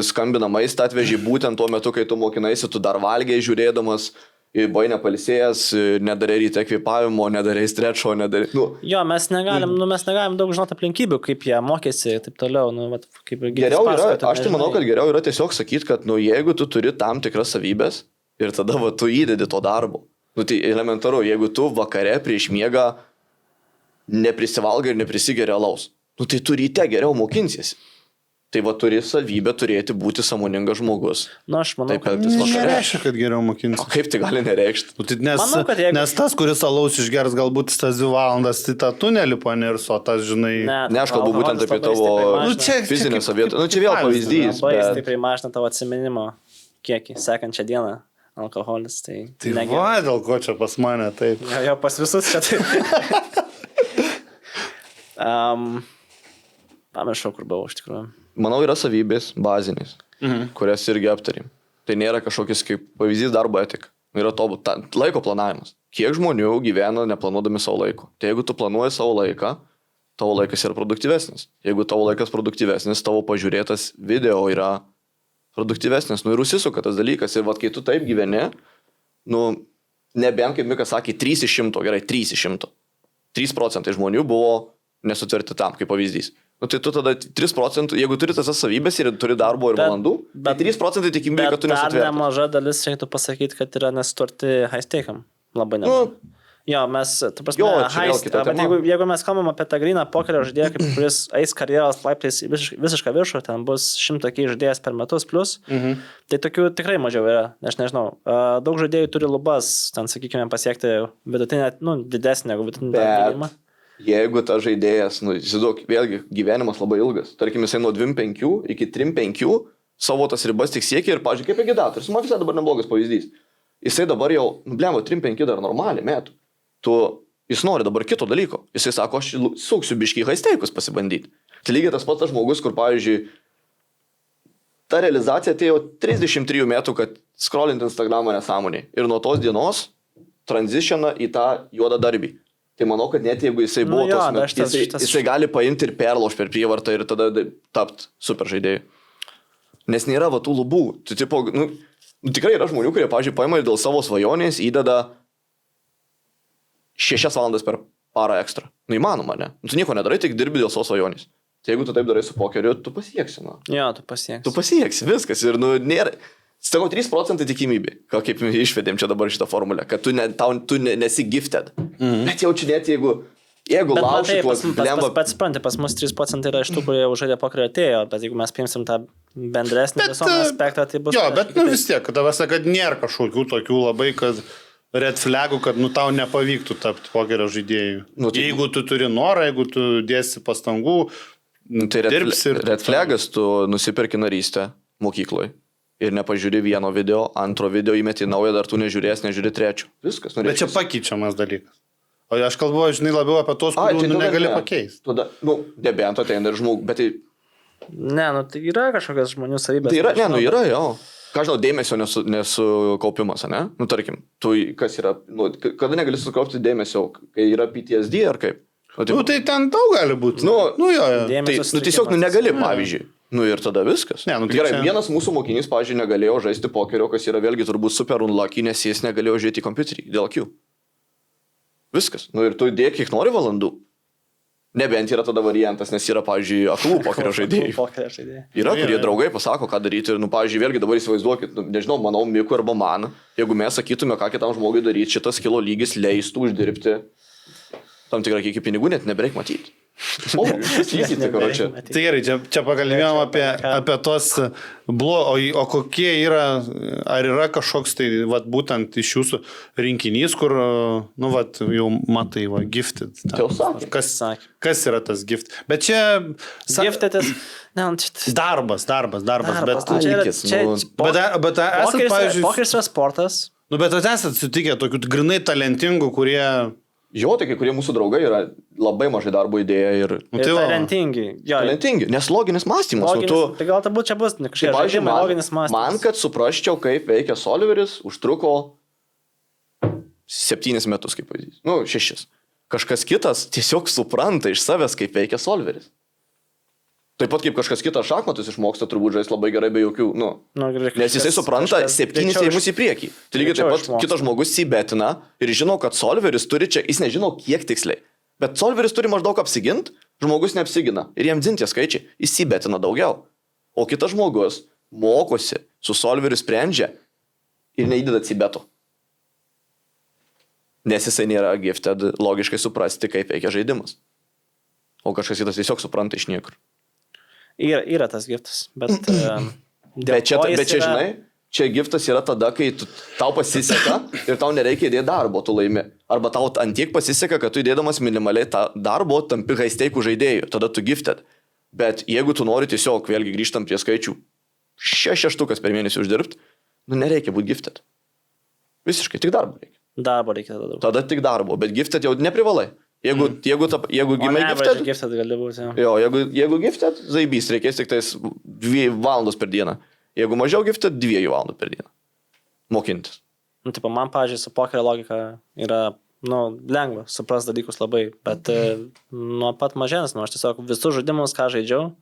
Skambina maistą atvežį būtent tuo metu, kai tu mokinaisi, tu dar valgiai žiūrėdamas. Buvai nepalisėjęs, nedarė ryte kvėpavimo, nedarė strečo, nedarė... Nu. Jo, mes negalim daug žinoti aplinkybių, kaip jie mokėsi ir taip toliau. Nu, vat, kaip geriau yra, aš tai manau, kad geriau yra tiesiog sakyti, kad nu, jeigu tu turi tam tikras savybės ir tada va, tu įdedi to darbo. Nu, tai elementaru, jeigu tu vakare prieš miegą neprisivalgai ir neprisigeria alaus, nu, tai tu ryte geriau mokinsiesi. Tai va turi savybę turėti būti sąmoningas žmogus. Nu, aš manau, taip, kad jis vakare. Nereiškia, kad geriau mokinsi. O kaip tai gali nereikšti? Nu, tai Manau, kad jeigu... nes tas, kuris alaus išgers galbūt tas 2 valandas, tai tą tunelį panirso, tas, žinai... Ne, aš kalbu būtent apie tavo fizinę savietą. Nu, čia vėl pavyzdys. Labai stipriai mažina tavo atsiminimo kiekį sekančią dieną alkoholis. Tai va, dėl ko čia pas mane taip. Jo, pas visus čia taip. Pamiršau, kur buvau iš tikrųjų. Manau, yra savybės bazinės, kurias irgi aptarim. Tai nėra kažkokios kaip pavyzdys darbo etika. Yra laiko planavimas. Kiek žmonių gyvena neplanuodami savo laiko. Tai jeigu tu planuoji savo laiką, tavo laikas yra produktyvesnis. Jeigu tavo laikas produktyvesnis, tavo pažiūrėtas video yra produktyvesnis. Nu ir užsisuka tas dalykas. Ir vat, kai tu taip gyveni, nu, nebent, kaip Mikas sakė, 3 iš 100, gerai, 3 iš 100. 3% žmonių buvo nesutverti tam, kaip pavyzdys. Nu, tai tu tada 3%, jeigu turi tas savybės ir turi darbo ir valandų, tai 3% tikimybė, kad tu nesutverti. Bet dar nemaža dalis, reiktų pasakyti, kad yra nesutverti high-stake'am. Labai nemaža. Jo, mes, tu prasme, jeigu mes kalbam apie tą gryną pokerio žaidėją, kuris eis karjeros laiptais visišką viršų, ten bus 100 žaidėjas per metus plus, tai tokių tikrai mažiau yra, aš nežinau. Daug žaidėjų turi lubas, ten, sakykime, pasiekti vidutinę, nu, didesnę negu vidutinę atlyginimą. Jeigu ta žaidėjas, nu, įsivaizduok, vėlgi, gyvenimas labai ilgas. Tarkim, jisai nuo 2.5 iki 3.5 savo tas ribas tik siekia ir, pažiūrėk, kaip agitatorius. Man visai dabar neblogas pavyzdys. Jisai dabar jau, nu, blemo, 3.5 dar normaliai metų. Jis nori dabar kito dalyko. Jisai sako, aš suksiu biškį haisteikus pasibandyti. Tai lygiai tas pats žmogus, kur, pavyzdžiui, ta realizacija atėjo 33 metų, kad scrollinti Instagramą nesąmoniai. Ir nuo tos dienos tranzitiona į tą juodą darbį. Tai manau, kad net jeigu jisai buvo jisai gali paimti ir perlaužti per prievartą ir tada tapti super žaidėjų. Nes nėra va tų lubų. Tu, tipo, nu, tikrai yra žmonių, kurie, pavyzdžiui, paima ir dėl savo svajonės įdeda 6 valandas per parą ekstra. Nu, įmanoma, ne? Tu nieko nedarai, tik dirbi dėl savo svajonės. Tai jeigu tu taip darai su pokeriu, tu pasieksi, nu. Jo, tu pasieksi. Tu pasieksi, viskas. Ir, nu, nėra... Sakau, 3% tikimybė, kaip išvedėm čia dabar šitą formulę, kad tu nesi gifted. Bet jau čia net jeigu lauši tuos... Bet supranti, pas mus 3% yra iš tų, kurie jau žaidė pokerį atėjo, bet jeigu mes paimsim tą bendresnį visuomenę aspektą, tai bus... Jo, bet nu vis tiek, kad nėra kažkokių tokių labai, kad red flagų, kad nu tau nepavyktų tapti pokerio žaidėjų. Nu, tai... Jeigu tu turi norą, jeigu tu dėsi pastangų, tai dirbsi ir... Red flagas tu nusipirki narystę mokykloje. Ir nepažiūri vieno video, antro video įmeti naują, dar tu nežiūri trečio. Viskas. Bet čia pakeičiamas dalykas. O aš kalbu, žinai, labiau apie tos, kurių tai negali pakeisti. Tada, nu, nebent ateina ir žmogus, bet tai... Ne, nu, tai yra kažkokios žmonių savybės. Tai yra, ne, nu, yra, jo. Ką žinau, dėmesio nesukaupimas, ne? Nu, tarkim, tu, kas yra, nu, kada negali sukaupti dėmesio, kai yra PTSD ar kaip? Nu, tai ten daug gali būti. Nu, jo. Tai, nu, tiesiog, nu, negali, pavyzdžiui. Nu ir tada viskas. Ne, nu, tai gerai, čia... vienas mūsų mokinys, pavyzdžiui, negalėjo žaisti pokerio, kas yra vėlgi turbūt super unlucky, nes jis negalėjo žiūrėti į kompiuterį dėl akių. Viskas. Nu ir tu dėk kiek nori valandų. Nebent yra tada variantas, nes yra, pavyzdžiui, aklų pokerio žaidėjų. Yra, kurie draugai pasako, ką daryti. Ir, nu, pavyzdžiui, vėlgi dabar įsivaizduokit, nu, nežinau, manau, Miku arba man, jeigu mes sakytume, ką kitam žmogui daryti, šitas kilo lygis leistų uždirbti tam tikrą kiekį pinigų, net nebereik matyti. O, įsitikinti, karočią. Tai gerai, čia pakalbėjom apie tos o kokie yra, ar yra kažkoks tai, vat, būtent iš jūsų rinkinys, kur, nu, vat, jau matai, va, gifted. Kas yra tas gift? Bet čia... Giftedas. Darbas. Bet esat, pavyzdžiui... Pokeris yra sportas. Nu, bet esat sutikę tokių grinai talentingų, kurie... Jo, tai kai kurie mūsų draugai yra labai mažai darbo idėja ir... Nu, tai talentingi. Talentingi, nes loginis mąstymas. Tai gal tai būtų čia bus kažkiek žaidimai, loginis mąstymas. Man, kad suprasčiau, kaip veikia Solveris, užtruko 7 metus, kaip pavyzdys. Nu, 6. Kažkas kitas tiesiog supranta iš savęs, kaip veikia Solveris. Taip pat kaip kažkas kitas šachmatus išmoksta turbūt žaisti labai gerai be jokių, nes jisai supranta 7 ėjimus į priekį. Tai lygiai taip pat kitas žmogus įbetina ir žino, kad Solveris turi čia, jis nežino kiek tiksliai, bet Solveris turi maždaug apsigint, žmogus neapsigina ir jam dzin tie skaičiai, jis įbetina daugiau. O kitas žmogus mokosi, su Solveriu sprendžia ir neįdeda atsibeto. Nes jisai nėra gifted logiškai suprasti, kaip veikia žaidimas. O kažkas kitas tiesiog supranta iš niekur. Yra tas giftas, bet... bet čia, žinai, čia giftas yra tada, kai tau pasiseka ir tau nereikia įdėti darbo, tu laimi. Arba tau antiek pasiseka, kad tu įdėdamas minimaliai tą darbo tampi high-stake žaidėjų, tada tu gifted. Bet jeigu tu nori tiesiog, vėlgi grįžtam prie skaičių, 6 štukas per mėnesį uždirbti, nereikia būti gifted. Visiškai, tik darbo reikia. Darbo reikia tada. Tada tik darbo, bet gifted jau neprivalai. Jeigu gimai gifted gali būti. Jo, jeigu gifted, zaibys, reikės tik tais 2 valandos per dieną. Jeigu mažiau gifted, 2 valandų per dieną. Mokintis. Nu, tipo, man, pavyzdžiui, su pokerio logika yra, lengva supras dalykus labai, bet nuo pat mažens, aš tiesiog visus žaidimus, ką žaidžiau,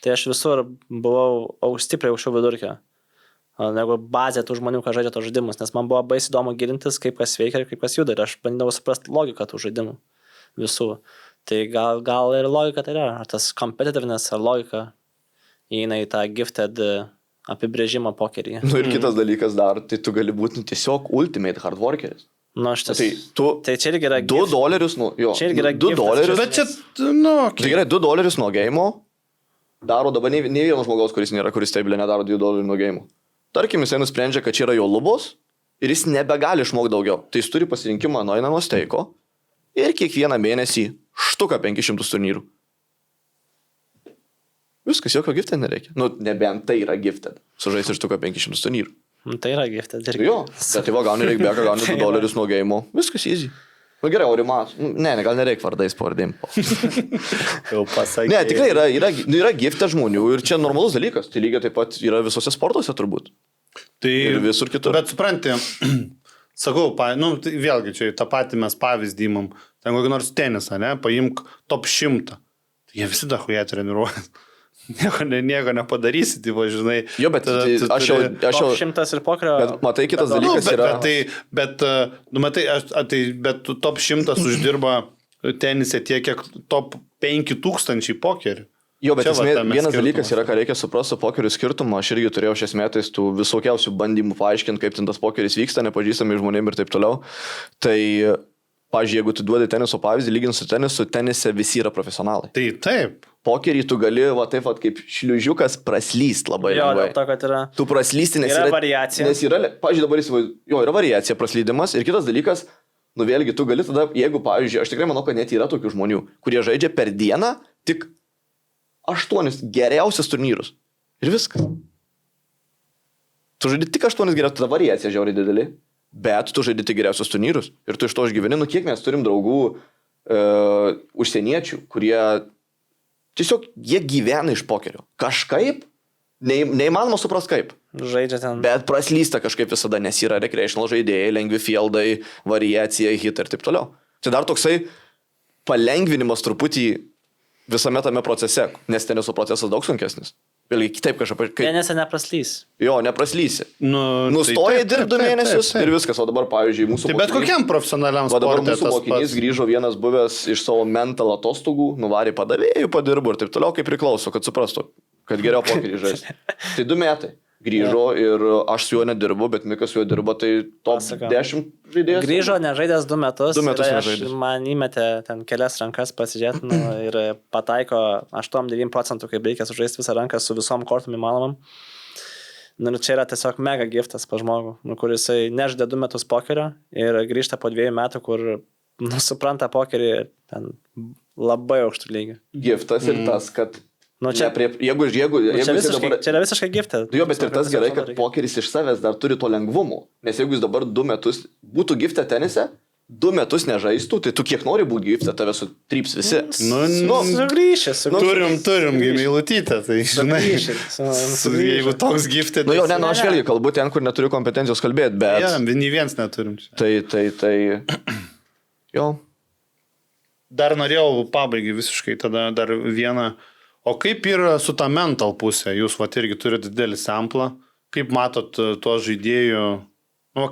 tai aš visur buvau stipriai aukščiau vidurkio. Negu bazė tų žmonių, ką žaidžia tos žaidimus, nes man buvo baisiai įdomu gilintis, kaip kas veikia ir kaip kas juda, ir aš bandydavau suprasti logiką tų žaidimų visų. Tai gal ir logika tai yra, ar tas competitiveness, ar logika įeina į tą gifted apibrėžimą pokerį. Ir kitas dalykas dar, tai tu gali būti tiesiog ultimate hardworkeris. Tai čia irgi yra $2, čia irgi yra $2. Bet čia, Tai gerai, $2 nuo geimo daro dabar ne vienas žmogaus, kuris stable nedaro $2 nuo geimo. Tarkim, jisai nusprendžia, kad čia yra jo lubos ir jis nebegali išmokti daugiau. Tai jis turi pasirinkimą nuo steiko ir kiekvieną mėnesį štuką 500 turnyrų. Viskas, jokio gifted nereikia. Nebent tai yra gifted. Sužaisti štuką 500 turnyrų. Tai yra gifted. Jo, bet tai va, gauni reikbeką, gauni $2 nuo geimo. Viskas easy. Gerai, Aurimas. Ne, gal nereikia vardais pavardėm. Jau pasakė. Ne, tikrai yra gifted žmonių ir čia normalus dalykas. Tai lygiai taip pat yra visose sportuose turbūt. Tai ir visur kitur. Bet supranti, sakau, tai vėlgi čia tą patį mes pavyzdį imam. Ten kokį nors tenisą, ne? Paimk top 100. Tai jie visi dahuja treniruojas. Nieko nepadarysi, tai žinai. Jo, bet aš jau... Top 100 ir pokerio... Bet matai, kitas dalykas yra... Bet top 100 uždirba tenise tiek, kiek top 5000 pokerių. Jo, bet vienas dalykas yra, ką reikia suprasti pokerių skirtumą. Aš irgi turėjau šiais metais tų visokiausių bandymų paaiškinti, kaip ten tas pokeris vyksta, nepažįstami žmonėm ir taip toliau. Tai, pavyzdžiui, jeigu tu duodi teniso pavyzdį, lyginant su tenisu, tenise visi yra profesionalai. Tai taip. Pokerį tu gali, taip kaip šliužiukas praslyst labai lengvai. Jo, to, kad yra... Tu praslysti, nes yra variacija. Nes yra, pavyzdžiui, dabar yra variacija praslydimas ir kitas dalykas, vėlgi tu gali tada, jeigu, pavyzdžiui, aš tikrai manau, kad net yra tokių žmonių, kurie žaidžia per dieną tik 8 geriausius turnyrus. Ir viskas. Tu žaidži tik 8 geriausius, tada variacija žiauriai didelį, bet tu žaidži tik geriausius turnyrus. Ir tu iš to išgyveni, kiek mes turim draugų užsieniečių, kurie tiesiog jie gyvena iš pokerio. Kažkaip, neįmanoma supras kaip. Žaidžia ten. Bet praslysta kažkaip visada, nes yra recreational žaidėjai, lengvi fieldai, variacija, hit ir taip toliau. Tai dar toksai palengvinimas truputį visame tame procese, nes teniso procesas daug sunkesnis. Vėlgi kitaip kažkaip... Tenise nepraslys. Jo, nepraslysi. Nustojai dirbti 2 mėnesius ir viskas. O dabar, pavyzdžiui, mūsų mokinys... Bet kokiam profesionaliam sportui? Dabar mūsų mokinys grįžo vienas buvęs iš savo mental atostogų, nuvarė padavėjų, padirbo ir taip toliau, kaip priklauso, kad suprastų, kad geriau pokerį žaisti. Tai 2 metai. grįžo ir aš su juo nedirbu, bet Mikas su juo dirba, tai top Pasaka. 10 žaidėjas. Grįžo, nežaidęs 2 metus. 2 metus ir nežaidęs. Man įmetė ten kelias rankas pasižiūrėti ir pataiko 8-9% kaip reikia sužaisti visą ranką su visom kortom įmanomam. Ir čia yra tiesiog mega giftas pa žmogų, kur jisai nežaidė 2 metus pokerio ir grįžta po 2 metų, kur supranta pokerį ten labai aukštų lygių. Giftas ir tas, kad Čia jeigu yra visiškai giftas. Jo, bet ir tas gerai, kad pokeris iš savęs dar turi to lengvumo. Nes jeigu jis dabar 2 metus būtų gifte tenise, 2 metus nežaistų, tai tu kiek nori būti gifte, tave sutryps visi. Sugrįšęs. Turim gimeilutytę, tai žinai. Jeigu toks gifted. Jo, aš vėlgi kalbu ten, kur neturiu kompetencijos kalbėti, bet... Ja, nei viens neturim. Tai... Jo. Dar norėjau pabaigai visiškai tada dar vieną. O kaip yra su ta mental pusė? Jūs irgi turite didelį samplą. Kaip matot tuos žaidėjų,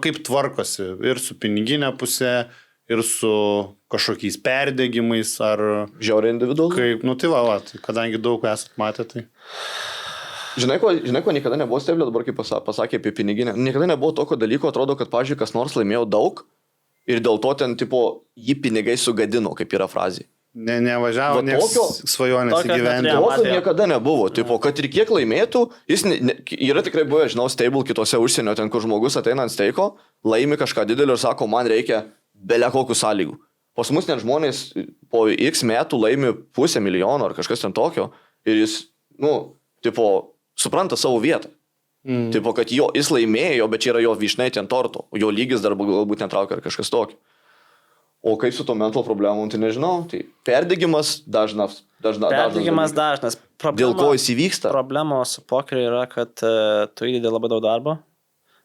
kaip tvarkosi ir su piniginė pusė, ir su kažkokiais perdegimais, ar... Žiauriai individualu. Kaip, tai kadangi daug esat matę, tai... Žinai, ko niekada nebuvo steblė, dabar kaip pasakė apie piniginę. Niekada nebuvo tokio dalyko, atrodo, kad, pavyzdžiui, kas nors laimėjo daug ir dėl to ten, jį pinigai sugadino, kaip yra frazė. Nevažiavo, nieks svajonės įgyvendino. Tokio niekada nebuvo. Tipo, kad ir kiek laimėtų, jis yra tikrai buvę, žinau, stable kitose užsienio, ten, kur žmogus ateina ant steiko, laimi kažką didelio ir sako, man reikia belia kokių sąlygų. Pas mus net žmonės po X metų laimi 500 000 ar kažkas ten tokio ir jis, supranta savo vietą. Tipo, kad jis laimėjo, bet čia yra jo vyšnai ten torto, jo lygis dar galbūt netraukia ar kažkas tokio. O kaip su to mental problemom, tai nežinau. Tai perdegimas dažnas. Perdegimas dažnas. Dėl ko jis įvyksta? Problemos su pokeriu yra, kad tu įdedi labai daug darbo,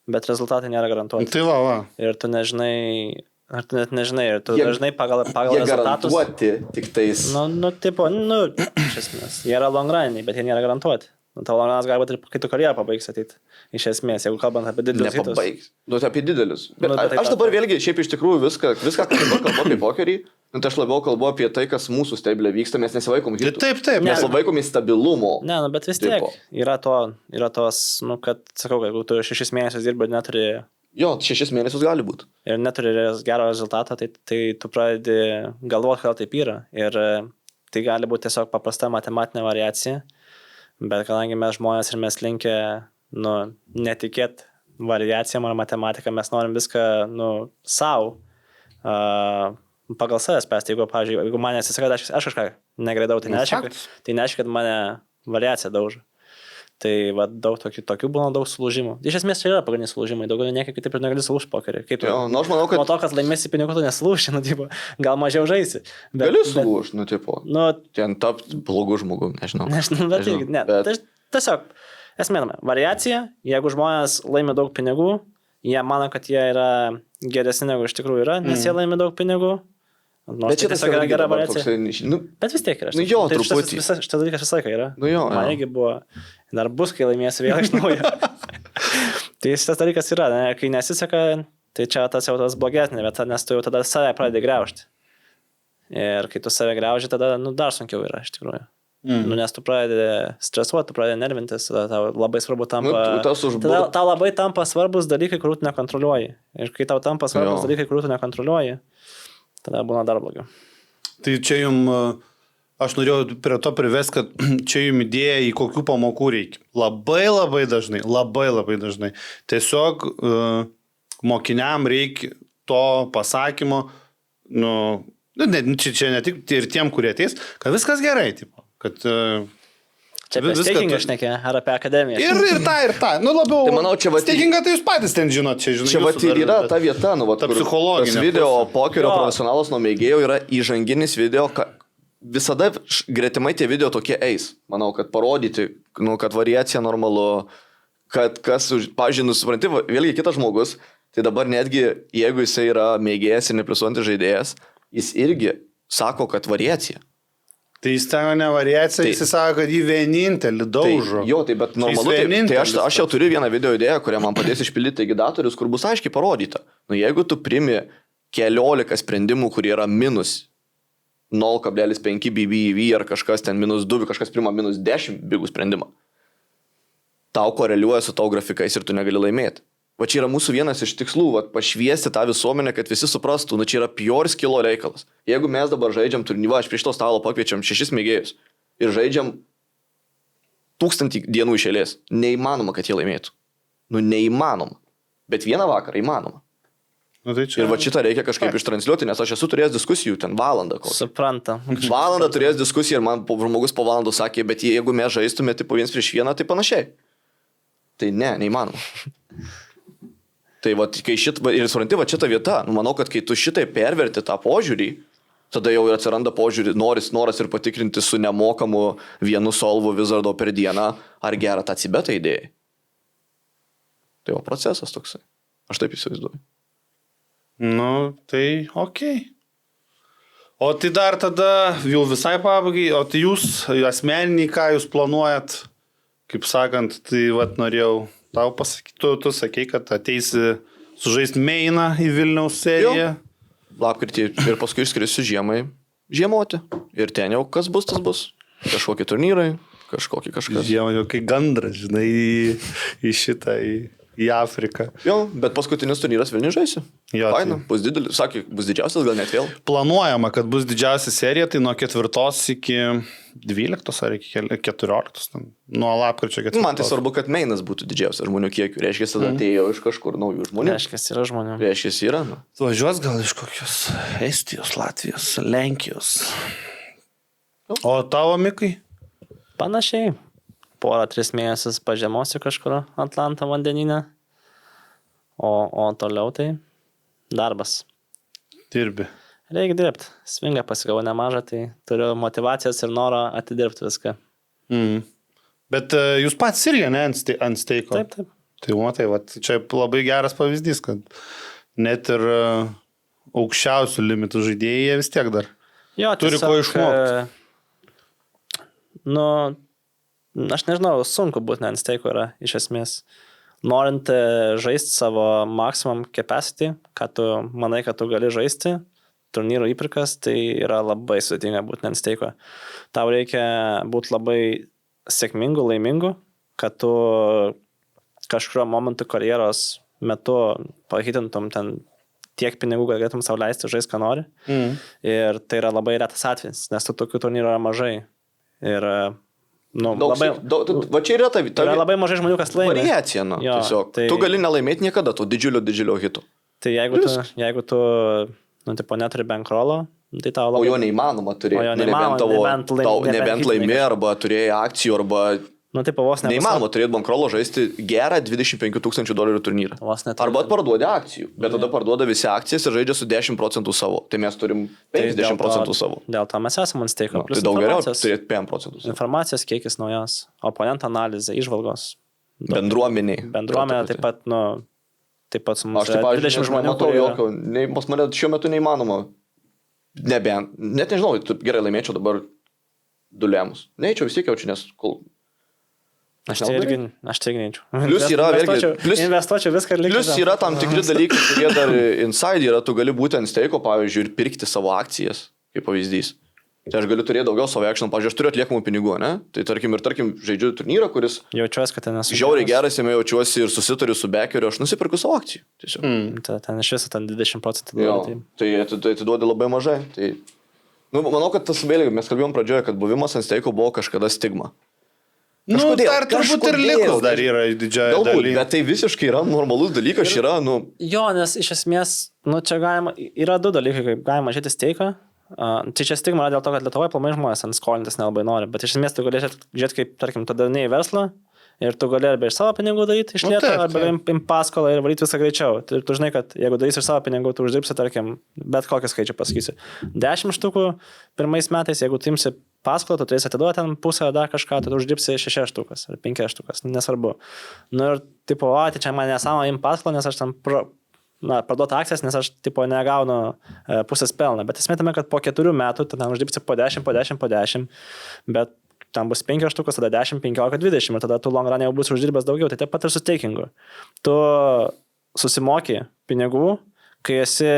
bet rezultatai nėra garantuoti. Tai va. Ir tu nežinai, ar tu net nežinai, ir tu dažnai pagal rezultatus... Jie garantuoti tik tais... Iš esmės. Jie yra long runai, bet jie nėra garantuoti. Tavo long runas gali būti ir kai tu karjerą pabaigs ateit. Iš esmės, jeigu kalbant apie didelius hitus. Nepabaigs. Apie didelius. Bet aš dabar vėlgi, šiaip iš tikrųjų viską ką dabar kalbu apie pokerį, tai aš labiau kalbu apie tai, kas mūsų stable vyksta, mes nesivaikom hitų. Taip. Mes laikom į stabilumo. Ne, bet vis tiek yra tos, kad, sakau, jeigu tu 6 mėnesius dirbi ir neturi... Jo, 6 mėnesius gali būti. Ir neturi gero rezultato, tai tu pradedi galvoti, kodėl taip yra. Ir tai gali būti tiesiog paprasta matematinė variacija. Bet kadangi mes žmonės ir mes linkę netikėt variacijom ar matematiką, mes norim viską savo pagal save spręsti. Jeigu man nesiseka, aš kažką negradau, tai nereiškia, kad mane variacija daužo. Tai daug tokių būna daug sulūžimų. Iš esmės čia yra pagrindiniai sulūžimai, daugiau niekaip kitaip ir negali sulūžti pokerį. Aš manau, kad... Nuo to, kad laimėsi pinigų, tu nesulūši, gal mažiau žaisi. Gali sulūžti, ten tapti blogų žmogų, nežinau. Tiesiog, esmė, variacija, jeigu žmonės laimi daug pinigų, jie mano, kad jie yra geresni negu iš tikrųjų yra, nes jie laimi daug pinigų. Nors tai tiesiog yra gera variacija. Bet vis tiek yra. Truputį. Šitas dalykas visą laiką yra. Man irgi buvo, dar bus, kai laimėsi vėl iš naujo. Tai šitas dalykas yra, kai nesiseka, tai čia tas jau tas blogesnė vieta, nes tu jau tada save pradedi griaužti. Ir kai tu save griauži, tada dar sunkiau yra iš tikrųjų. Nes tu pradedi stresuoti, tu pradedi nervintis, tada tau labai svarbu tampa... Tau labai tampa svarbus dalykai, kurių tu nekontroliuoji. Ir kai tau tampa svarbus dalykai, kurių tu nekontroliuoji, tada būna dar blogiau. Tai čia aš norėjau prie to privesti, kad čia jums idėja, į kokių pamokų reikia. Labai dažnai. Tiesiog mokiniam reikia to pasakymo, čia ne tik ir tiem, kurie ateis, kad viskas gerai, kad... Čia apie stakingą šnekė, ar apie akademiją? Ir tą. Labiau... Tai manau, čia stakingą tai jūs patys ten žinot, čia žinot. Čia yra ta vieta, ta psichologinė. Tas video pokerio profesionalas nuo mėgėjų yra įžanginis video, visada gretimai tie video tokie eis. Manau, kad parodyti, kad variacija normalu, kad kas, pavyzdžiui, supranti, vėlgi kitas žmogus, tai dabar netgi, jeigu jisai yra mėgėjas ir neprisuojantis žaidėjas, jis irgi sako, kad variacija. Tai jis ten ne variacija, jis sako, kad jį vienintelį daužo. Tai bet normalu, tai aš jau turiu vieną video idėją, kurią man padės išpildyti gidatorius, kur bus aiškiai parodyta. Jeigu tu primi 14 sprendimų, kurie yra minus 0,5 BBV ar kažkas ten minus 2, kažkas prima minus 10 bigų sprendimą. tau koreliuoja su tau grafikais ir tu negali laimėti. Va čia yra mūsų vienas iš tikslų, va, pašviesti tą visuomenę, kad visi suprastų, nu čia yra pure skilo reikalas. Jeigu mes dabar žaidžiam turnyrą, aš prieš to stalo pakviečiam 6 mėgėjus ir žaidžiam 1000 dienų iš eilės, neįmanoma, kad jie laimėtų. Nu neįmanoma. Bet vieną vakarą įmanoma. Nu, tai čia... Ir va šitą reikia kažkaip ištransliuoti, nes aš esu turėjęs diskusijų ten valandą. Supranta. Valandą turėjęs diskusiją ir man žmogus po valandų sakė, bet jeigu mes žaistume tipo 1-1, tai panašiai. Tai ne, neįmanoma. Tai va, kai ir supranti, va šitą vietą, nu, manau, kad kai tu šitai perverti tą požiūrį, tada jau atsiranda požiūrį, noras ir patikrinti su nemokamu vienu solvu Wizardo per dieną, ar gerą tą cibetą idėjai. Tai va procesas toksai. Aš taip įsivaizduoju. Nu, tai okei. O tai dar tada, jau visai pabaigai, o tai jūs asmeniniai, ką jūs planuojat, kaip sakant, tai vat norėjau tau pasakyti, tu sakei, kad ateisi sužaisti mainą į Vilniaus seriją. Lapkritį ir paskui išskrisiu žiemai žiemoti. Ir ten jau kas bus, tas bus. Kažkokie turnyrai, kažkas. Žiemą jau kai gandras, žinai, į šitą, į Afriką. Jo, bet paskutinis turnyras Vilniuje žaisiu. Jo, faina, bus didelis, sakė, bus didžiausias, gal net vėl. Planuojama, kad bus didžiausia serija, tai nuo 4 iki 12 ar iki 14, nuo lapkričio 4. Man tai svarbu, kad mainas būtų didžiausias žmonių kiekių. Reiškia, tada atėjo iš kažkur naujų žmonių. Reiškia, yra žmonių. Reiškia, yra. Nu. Važiuos gal iš kokios Estijos, Latvijos, Lenkijos. O tavo, Mikai? Panašiai. 2-3 mėnesius pažemosiu kažkur Atlanto vandenyne. O toliau tai darbas. Dirbi. Reikia dirbti. Svingą pasigavau nemažą, tai turiu motivacijos ir norą atidirbti viską. Bet jūs pats irgi, ne, ant steiko? Taip. Tai matai, čia labai geras pavyzdys, kad net ir aukščiausių limitų žaidėjai jie vis tiek dar jo, turi ko išmokti. Nu, aš nežinau, sunku būti ant steiko yra iš esmės. Norint žaisti savo maximum capacity, kad tu manai, kad tu gali žaisti, turnyro įpirkas, tai yra labai sudėtinga būti ant steiko. Tau reikia būti labai sėkmingu, laimingu, kad tu kažkurio momentu karjeros metu pahitintum ten tiek pinigų, kad galėtum sau leisti žaisti, ką nori. Ir tai yra labai retas atvejis, nes tokių turnyrų yra mažai. Ir va čia yra ta yra labai mažai žmonių, kas laimi. Variacija, nu, jo, tiesiog. Tai... Tu gali nelaimėti niekada to didžiulio hito. Tai jeigu tu neturi bankrolo, tai tau labai... O jo neįmanoma turėti. Nebent laimė, arba turėjai akcijų, arba... Neįmanoma turėti bankrolo žaisti gerą $25,000 turnyrą. Arba parduodi akcijų, bet tada parduoda visi akcijas ir žaidžia su 10% savo. Tai mes turim 50% savo. Dėl to mes esame ant steiko. Tai daug geriau turėti 5%. Informacijos kiekis naujos, oponento analizė, įžvalgos. Bendruomenė taip pat su mums. Aš taip, 20 žmonių matau, pas mane šiuo metu neįmanoma. Nebent, net nežinau, gerai laimėčiau dabar 2 lėmus. Neįčiau vis tiek jaučiu, nes kol... Aš tai irgi neįčiau. Investuočiau viską ir likti. Plius yra tam tikri dalykai, kurie dar inside yra, tu gali būti ant steiko, pavyzdžiui, ir pirkti savo akcijas, kaip pavyzdys. Tai aš galiu turėti daugiau savo action, pavyzdžiui, aš turiu atliekamų pinigų, ne? Tai tarkim žaidžiu turnyrą, kuris... Jaučiuosi, kad ten esu. Žiauriai geras, jame jaučiuosi ir susitariu su bekeriu, aš nusipirku savo akcijų. Ten iš viso ten 20%. Tai atiduodi labai mažai. Tai, manau, kad tas vėliau, mes kalbėjom pradžioje, kad buvimas ant steiko buvo kažkada stigma. Dar turbūt ir likus dar yra didžiąją dalį. Bet tai visiškai yra normalus dalykas, Jo, nes iš esmės, čia galima, yra 2 dalykai, kaip galima žiūrėti steiką. Tai čia stigma yra dėl to, kad Lietuvoje plamai žmonės ant skolintis nelabai nori, bet iš esmės tu galėsi žiūrėti, kaip, tarkim, tada ne į verslą ir tu gali arba iš savo pinigų daryti iš lėto, arba imti paskolą ir varyti visą greičiau. Ir tu žinai, kad jeigu darysi iš savo pinigų, tu uždirbsi, tarkim, bet kokią skaičių pasakysi. 10 štukų pirmais metais, jeigu tu imsi paskolą, tu turėsi atiduoti ten pusę dar kažką, tu uždirbsi 6 štukas ar 5 štukas, nesvarbu. Ir tipo, tai čia man nesama imti paskolą, nes aš ten parduoti akcijas, nes aš tipo negaunu pusės pelną. Bet esmė tame, kad po 4 metų tu ten uždirbsi po 10, bet tam bus 5 štukas, tada 10, 15, 20 ir tada tu long run jau bus uždirbęs daugiau. Tai taip pat ir su stakingu. Tu susimoki pinigų, kai esi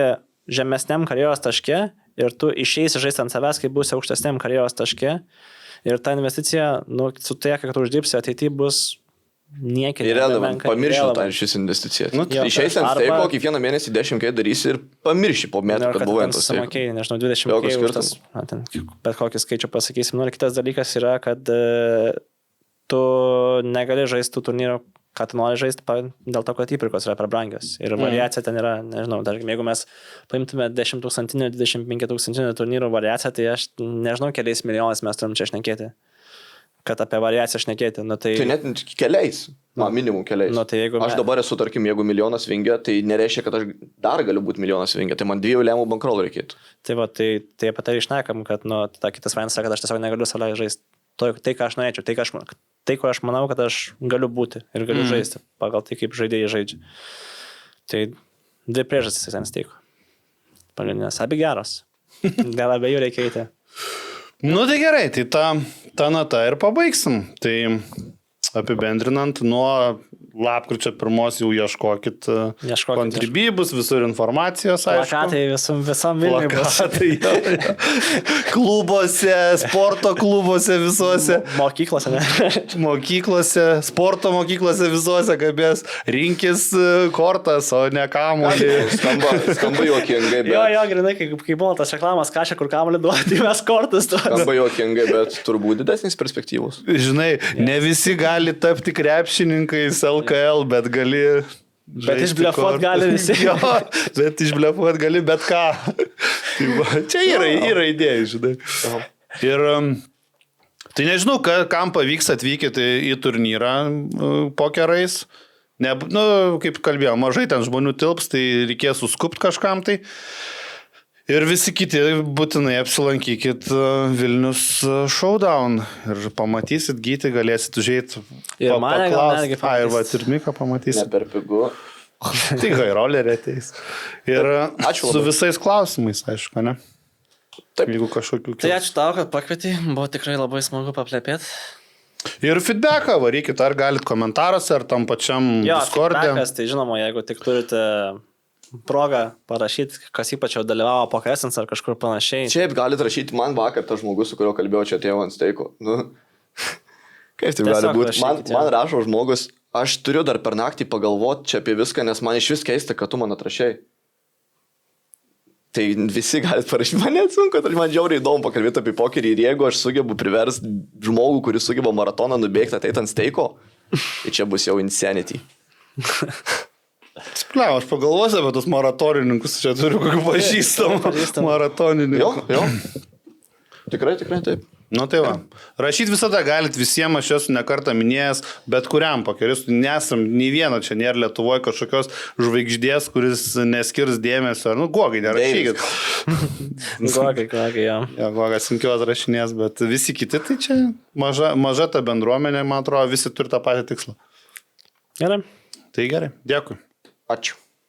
žemesniam karjeros taške ir tu išeisi žaisti ant savęs, kai būsi aukštesniam karjeros taške ir ta investicija, su tiek, kad tu uždirbsi ateityje bus niekinė. Irrelevant, pamiršau tą šis investiciją. Nu, Išeisi ant steiko, kiekvieną mėnesį 10K darysi ir pamirši po metų, kad buvai ant to steiko. Sumokėjai, nežinau, 20K už tas, bet kokį skaičių pasakysim. Nu, ir kitas dalykas yra, kad tu negali žaisti tų turnyrų, ką tu nori žaisti, dėl to, kad įpirkos yra per brangios. Ir variacija ten yra, nežinau, tarkim, jeigu mes paimtume 10 000, 25 000 turnyrų variaciją, tai aš nežinau, keliais milijonais mes turim čia šnekėti. Kad apie variaciją šnekėti. Nu, tai net keliais, minimum keliais. Nu, tai aš dabar esu, tarkim, jeigu milijonas vingia, tai nereiškia, kad aš dar galiu būti milijonas vingia, tai man 2 lemų bankrolų reikėtų. Tai va, tai apie tai išnekam, kad, nu, ta kitas variantas, kad aš tiesiog negaliu savo žaisti tai, ką aš norėčiau, tai, ko aš manau, kad aš galiu būti ir galiu žaisti, pagal tai, kaip žaidėjai žaidžia. Tai 2 priežastys ant steiko. Pagrindinės, abi geros. Gal abiejų reikia eiti. Nu tai gerai, tai tą natą ir pabaigsim. Tai apibendrinant, nuo lapkričio 1 jau ieškokit Contribui, bus visur informacijos, aišku. Plakatai visam Vilniui bus. Klubuose, sporto klubuose visuose. Mokyklose, ne? Mokyklose, sporto mokyklose visuose kabės. Rinkis kortas, o ne kamuolį. Skamba juokingai, bet... Jo, grinai, kai buvo tas reklamas, kažką, kur kamuolį duoti, mes kortas duoti. Skamba juokingai, bet turbūt didesnis perspektyvus. Žinai, ne visi gali tapti krepšininkais LKL, bet gali... Bet išblefuot gali visi. Jo, bet išblefuot gali bet ką. Čia yra idėja, žinai. Ir tai nežinau, kam pavyks atvykti į turnyrą pokerais. Nu, kaip kalbėjau, mažai ten žmonių tilps, tai reikės suskupti kažkam tai. Ir visi kiti būtinai apsilankykit Vilnius Showdown ir pamatysit Gyti, galėsit užėjti. Ir mane gal netgi pamatysit. Ir Miką pamatysit. Ne per pigu. Tai hairolerė ateis. Ir su visais klausimais, aišku, ne? Taip. Jeigu kažkokių... Tai ačiū tau, kad pakvietei, buvo tikrai labai smagu paplepėti. Ir feedbacką varykit, ar galit komentaruose, ar tam pačiam Discord'e. Feedbackas, tai žinoma, jeigu tik turite progą parašyti, kas ypač jau dalyvavo Pokeresins ar kažkur panašiai. Šiaip galite rašyti, man vakar tas žmogus, su kuriuo kalbėjau, čia atėjo ant steiko. Nu, kaip tai gali būti? Man rašo žmogus, aš turiu dar per naktį pagalvoti čia apie viską, nes man iš vis keista, kad tu man atrašėjai. Tai visi galite parašyti, man net sunku, tai man žiauriai įdomu pakalbėti apie pokerį ir jeigu aš sugebu priversti žmogų, kuris sugeba maratoną nubėgti ateit ant steiko, tai čia bus jau insanity. Spliau, aš pagalvosiu apie tos maratonininkus, čia turiu kokių pažįstamų maratonininkų. Jo. Tikrai taip. Nu tai va. Rašyti visada galit visiems, aš esu nekartą minėjęs, bet kuriam pokeristui. Nesam nei vieno čia nėra Lietuvoje kažkokios žvaigždės, kuris neskirs dėmesio. Nu, Gogai nerašykit. Gogai, jo. Jo, Gogas sunkiau atrašinės, bet visi kiti, tai čia maža ta bendruomenė, man atrodo, visi turi tą patį tikslą. Gerai. Tai gerai, dėkui. Ačiū.